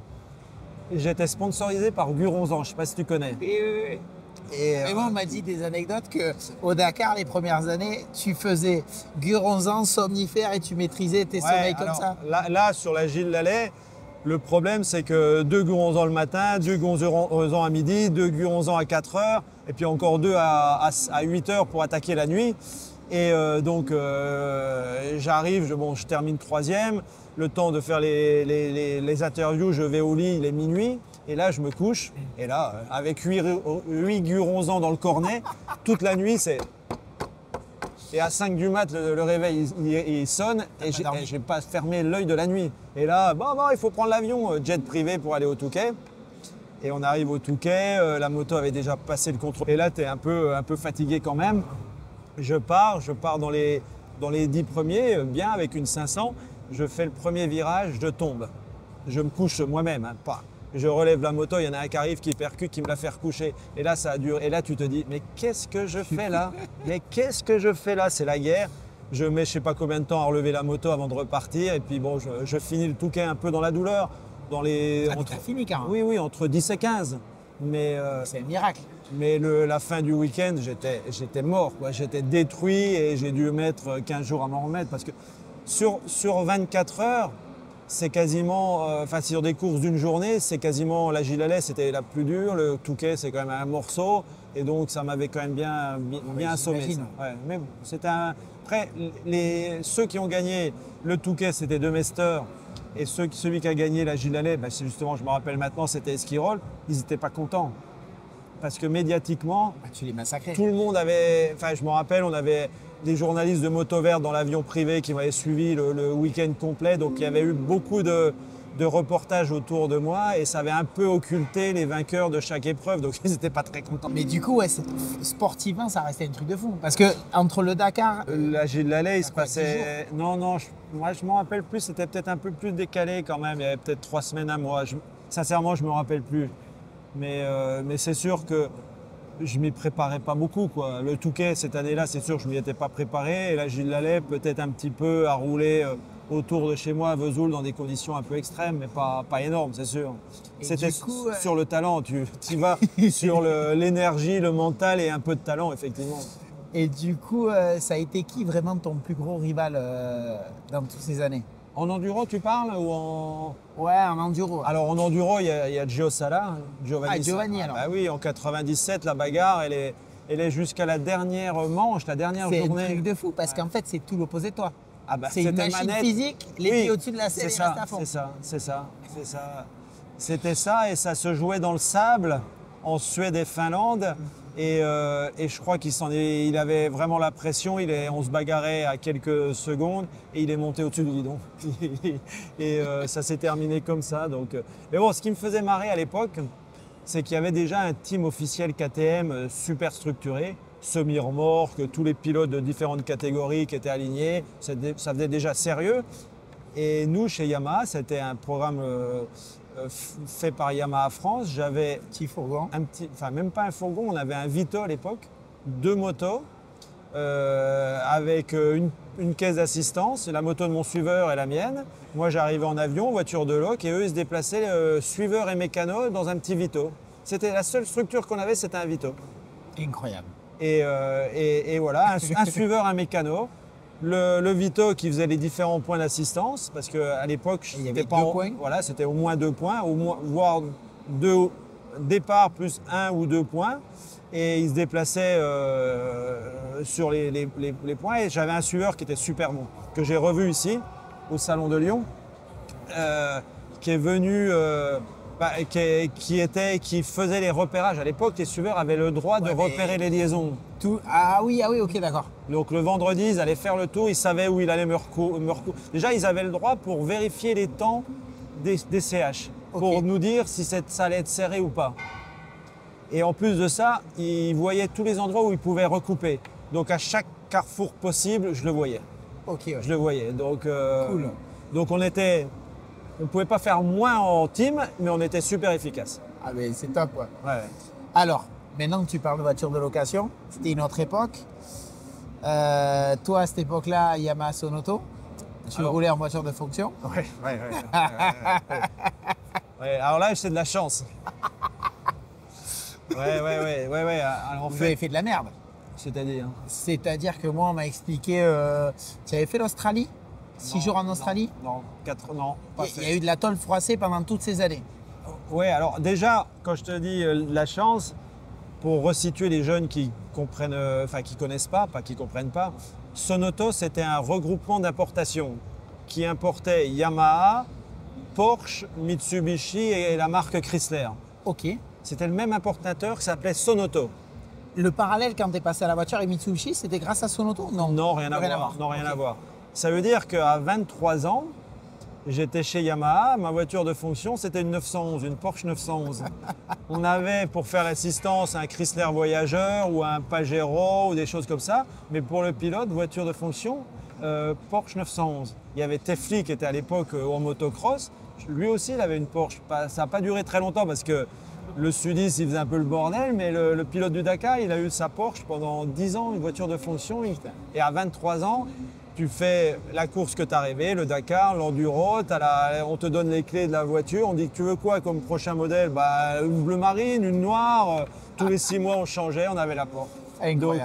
j'étais sponsorisé par Guronzan, je ne sais pas si tu connais. Oui. Et moi, on m'a dit des anecdotes qu'au Dakar, les premières années, tu faisais Guronzan, somnifère et tu maîtrisais tes sommeils comme ça. Là, sur la Gilles Lallet, le problème, c'est que 2 Guronzan le matin, 2 Guronzan à midi, 2 Guronzan à 4 heures, et puis encore 2 à 8 heures pour attaquer la nuit. Et donc, j'arrive, je termine 3e. Le temps de faire les interviews, je vais au lit, il est minuit. Et là, je me couche. Et là, avec 8 Guronzan dans le cornet, toute la nuit, c'est… Et à 5 du mat, le réveil, il sonne. Et je n'ai pas fermé l'œil de la nuit. Et là, il faut prendre l'avion, jet privé pour aller au Touquet. Et on arrive au Touquet, la moto avait déjà passé le contrôle. Et là, tu es un peu fatigué quand même. Je pars dans les 10 premiers, bien avec une 500. Je fais le premier virage, je tombe. Je me couche moi-même, pas. Je relève la moto, il y en a un qui arrive, qui percute, qui me la fait recoucher. Et là, ça a duré. Et là, tu te dis, mais qu'est-ce que je fais là? Mais qu'est-ce que je fais là? C'est la guerre. Je mets je ne sais pas combien de temps à relever la moto avant de repartir. Et puis bon, je finis le Touquet un peu dans la douleur. T'as fini, carrément. Oui, entre 10 et 15. C'est un miracle. Mais la fin du week-end, j'étais mort, quoi. J'étais détruit et j'ai dû mettre 15 jours à m'en remettre parce que sur 24 heures, c'est quasiment, sur des courses d'une journée, c'est quasiment la Gilalais, c'était la plus dure, le Touquet, c'est quand même un morceau, et donc ça m'avait quand même bien assommé. Ouais, mais bon, après, ceux qui ont gagné le Touquet, c'était De Mester, et celui qui a gagné la Gilalais, c'est justement, je me rappelle maintenant, c'était Esquirol, ils n'étaient pas contents. Parce que médiatiquement, tu les massacrais. Tout le monde avait, je me rappelle, on avait des journalistes de Moto Verte dans l'avion privé qui m'avaient suivi le week-end complet. Donc il y avait eu beaucoup de reportages autour de moi et ça avait un peu occulté les vainqueurs de chaque épreuve. Donc ils n'étaient pas très contents. Mais du coup, sportivement, ça restait un truc de fou. Parce que entre le Dakar... La Gilalais, il se passait... Non, moi je m'en rappelle plus. C'était peut-être un peu plus décalé quand même. Il y avait peut-être 3 semaines à moi. Sincèrement, je ne me rappelle plus. Mais c'est sûr que je m'y préparais pas beaucoup, quoi. Le Touquet, cette année-là, c'est sûr que je m'y étais pas préparé. Et la Gilalais, peut-être un petit peu à rouler autour de chez moi à Vesoul dans des conditions un peu extrêmes, mais pas énormes, c'est sûr. C'était sur le talent, tu y vas sur l'énergie, le mental et un peu de talent, effectivement. Et du coup, ça a été qui vraiment ton plus gros rival dans toutes ces années? En enduro, tu parles ou en... Ouais, en enduro. Alors en enduro, il y a Gio Sala, Giovanni alors. Bah oui, en 97, la bagarre, elle est jusqu'à la dernière manche, la dernière journée. C'est un truc de fou parce qu'en fait, c'est tout l'opposé de toi. Ah bah, c'est une machine physique, les pieds au-dessus de la selle, il reste à fond. C'est ça. C'était ça et ça se jouait dans le sable en Suède et Finlande. Et je crois qu'il avait vraiment la pression. On se bagarrait à quelques secondes et il est monté au-dessus du guidon. Et ça s'est terminé comme ça. Donc, mais bon, ce qui me faisait marrer à l'époque, c'est qu'il y avait déjà un team officiel KTM super structuré, semi-remorque, tous les pilotes de différentes catégories qui étaient alignés. Ça faisait déjà sérieux. Et nous, chez Yamaha, c'était un programme fait par Yamaha France. J'avais petit fourgon. Même pas un fourgon, on avait un Vito à l'époque, 2 motos, avec une caisse d'assistance, la moto de mon suiveur et la mienne. Moi, j'arrivais en avion, voiture de loc, et eux, ils se déplaçaient suiveur et mécano dans un petit Vito. C'était la seule structure qu'on avait, c'était un Vito. Incroyable. Et voilà, un suiveur, un mécano. Le Vito qui faisait les différents points d'assistance, parce qu'à l'époque, c'était au moins 2 points, voire 2 départs plus 1 ou 2 points. Et il se déplaçait sur les points. Et j'avais un suiveur qui était super bon, que j'ai revu ici, au Salon de Lyon, qui est venu... qui faisait les repérages. À l'époque, les suiveurs avaient le droit de repérer les liaisons. Ah oui, ok, d'accord. Donc le vendredi, ils allaient faire le tour, ils savaient où il allait me recourir. Déjà, ils avaient le droit pour vérifier les temps des CH, pour nous dire si ça allait être serré ou pas. Et en plus de ça, ils voyaient tous les endroits où ils pouvaient recouper. Donc à chaque carrefour possible, je le voyais. Je le voyais. Donc, cool. Donc on ne pouvait pas faire moins en team, mais on était super efficace. Ah mais c'est top, quoi. Ouais. Alors, maintenant que tu parles de voiture de location, c'était une autre époque. Toi, à cette époque-là, Yamaha Sonoto, tu roulais en voiture de fonction. Ouais. Alors là, c'est de la chance. Ouais. Alors, vous avez fait de la merde. C'est-à-dire C'est-à-dire que moi, on m'a expliqué... tu avais fait l'Australie 6 jours en Australie? Non, 4 non. Il y a eu de la tôle froissée pendant toutes ces années. Ouais, alors déjà, quand je te dis la chance, pour resituer les jeunes qui comprennent, qui connaissent pas qui comprennent pas, Sonoto, c'était un regroupement d'importation qui importait Yamaha, Porsche, Mitsubishi et la marque Chrysler. Ok. C'était le même importateur qui s'appelait Sonoto. Le parallèle quand tu es passé à la voiture et Mitsubishi, c'était grâce à Sonoto? Non, rien à voir. Ça veut dire qu'à 23 ans, j'étais chez Yamaha, ma voiture de fonction, c'était une 911, une Porsche 911. On avait pour faire l'assistance un Chrysler Voyageur ou un Pajero ou des choses comme ça, mais pour le pilote, voiture de fonction, Porsche 911. Il y avait Tefli qui était à l'époque en motocross, lui aussi il avait une Porsche. Ça n'a pas duré très longtemps parce que le sudiste il faisait un peu le bordel, mais le pilote du Dakar, il a eu sa Porsche pendant 10 ans, une voiture de fonction, et à 23 ans, Tu fais la course que tu as rêvé, le Dakar, l'enduro, on te donne les clés de la voiture, on dit que tu veux quoi comme prochain modèle? Bah, une bleu marine, une noire. Tous les 6 mois, on changeait, on avait la porte. Donc,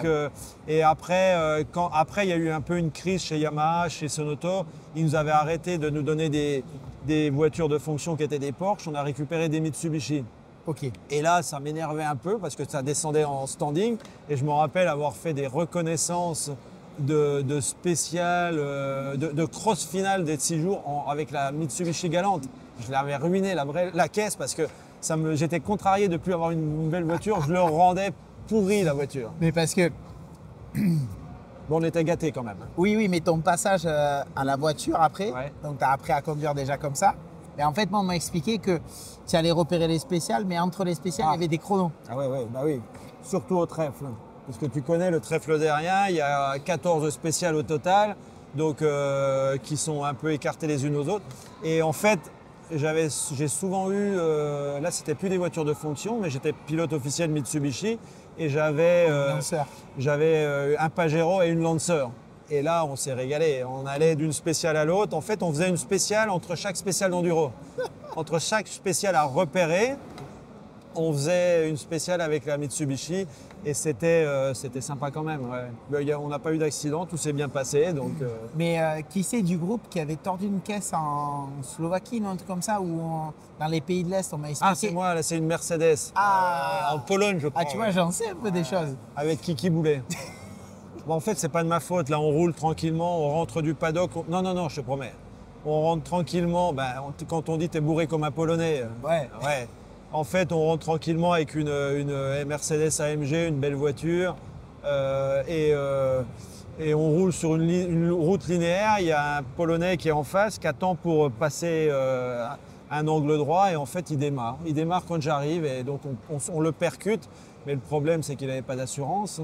et après, après, il y a eu un peu une crise chez Yamaha, chez Sonoto. Ils nous avaient arrêté de nous donner des voitures de fonction qui étaient des Porsche. On a récupéré des Mitsubishi. Ok. Et là, ça m'énervait un peu parce que ça descendait en standing. Et je me rappelle avoir fait des reconnaissances de spécial, de cross finale des 6 jours avec la Mitsubishi Galante. Je l'avais ruiné la caisse parce que j'étais contrarié de ne plus avoir une belle voiture. Je leur rendais pourri la voiture. Mais parce que... Bon, on était gâtés quand même. Oui, mais ton passage à la voiture après, donc tu as appris à conduire déjà comme ça. Et en fait, moi, on m'a expliqué que tu allais repérer les spéciales, mais entre les spéciales, il y avait des chronos. Ah bah oui. Surtout au trèfle. Parce que tu connais le trèfle derrière, il y a 14 spéciales au total, donc qui sont un peu écartées les unes aux autres. Et en fait, j'ai souvent eu, là c'était plus des voitures de fonction, mais j'étais pilote officiel Mitsubishi et j'avais un Pajero et une Lancer. Et là, on s'est régalé. On allait d'une spéciale à l'autre. En fait, on faisait une spéciale entre chaque spéciale d'enduro. Entre chaque spéciale à repérer, on faisait une spéciale avec la Mitsubishi et c'était sympa quand même. Ouais. On n'a pas eu d'accident, tout s'est bien passé. Donc, Mais qui c'est du groupe qui avait tordu une caisse en Slovaquie, un truc comme ça, ou dans les pays de l'Est, on m'a expliqué. Ah, c'est moi, là, c'est une Mercedes. En Pologne, je crois. Ah, tu vois, j'en sais un peu des choses. Avec Kiki Boulet. Bon, en fait, c'est pas de ma faute. Là, on roule tranquillement, on rentre du paddock. Non, je te promets. On rentre tranquillement. Quand on dit t'es bourré comme un Polonais. Ouais. En fait, on rentre tranquillement avec une Mercedes AMG, une belle voiture. Et on roule sur une route linéaire. Il y a un Polonais qui est en face, qui attend pour passer un angle droit. Et en fait, il démarre. Il démarre quand j'arrive. Et donc, on le percute. Mais le problème, c'est qu'il n'avait pas d'assurance.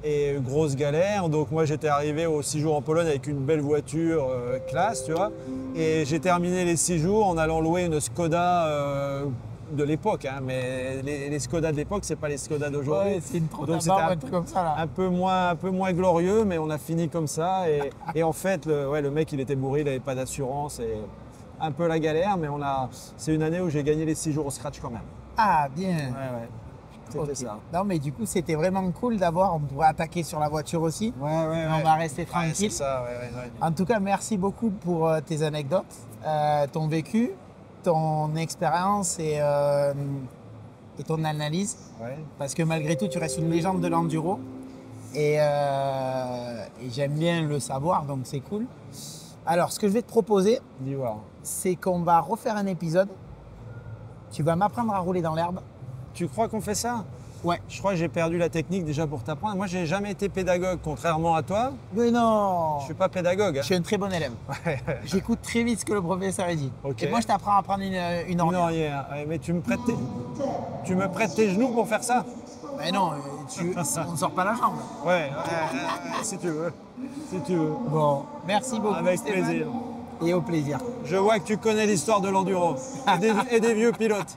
Et grosse galère. Donc, moi, j'étais arrivé aux 6 jours en Pologne avec une belle voiture classe, tu vois. Et j'ai terminé les 6 jours en allant louer une Skoda de l'époque, hein, mais les Skoda de l'époque, c'est pas les Skoda d'aujourd'hui. Ouais, c'est une un truc comme ça là. Un peu moins glorieux, mais on a fini comme ça. Et en fait, le mec, il était bourré, il n'avait pas d'assurance et un peu la galère, mais c'est une année où j'ai gagné les 6 jours au scratch quand même. Ah, bien. Ouais. C'était ça. Non, mais du coup, c'était vraiment cool d'avoir. On pourrait attaquer sur la voiture aussi. Ouais. On va rester tranquille. C'est ça, ouais. En tout cas, merci beaucoup pour tes anecdotes, ton vécu, ton expérience et ton analyse. Ouais. Parce que malgré tout, tu restes une légende de l'enduro. Et j'aime bien le savoir, donc c'est cool. Alors, ce que je vais te proposer, c'est qu'on va refaire un épisode. Tu vas m'apprendre à rouler dans l'herbe. Tu crois qu'on fait ça? Ouais. Je crois que j'ai perdu la technique déjà pour t'apprendre. Moi, j'ai jamais été pédagogue, contrairement à toi. Mais non. Je suis pas pédagogue. Hein. Je suis un très bon élève. J'écoute très vite ce que le professeur dit. Okay. Et moi, je t'apprends à prendre une ornière. Une ornière. Mais tu me prêtes tes genoux pour faire ça? Mais non, on ne sort pas la jambe. Ouais, si tu veux. Bon, merci beaucoup. Avec Stéphane. plaisir. Et au plaisir. Je vois que tu connais l'histoire de l'enduro et des vieux pilotes.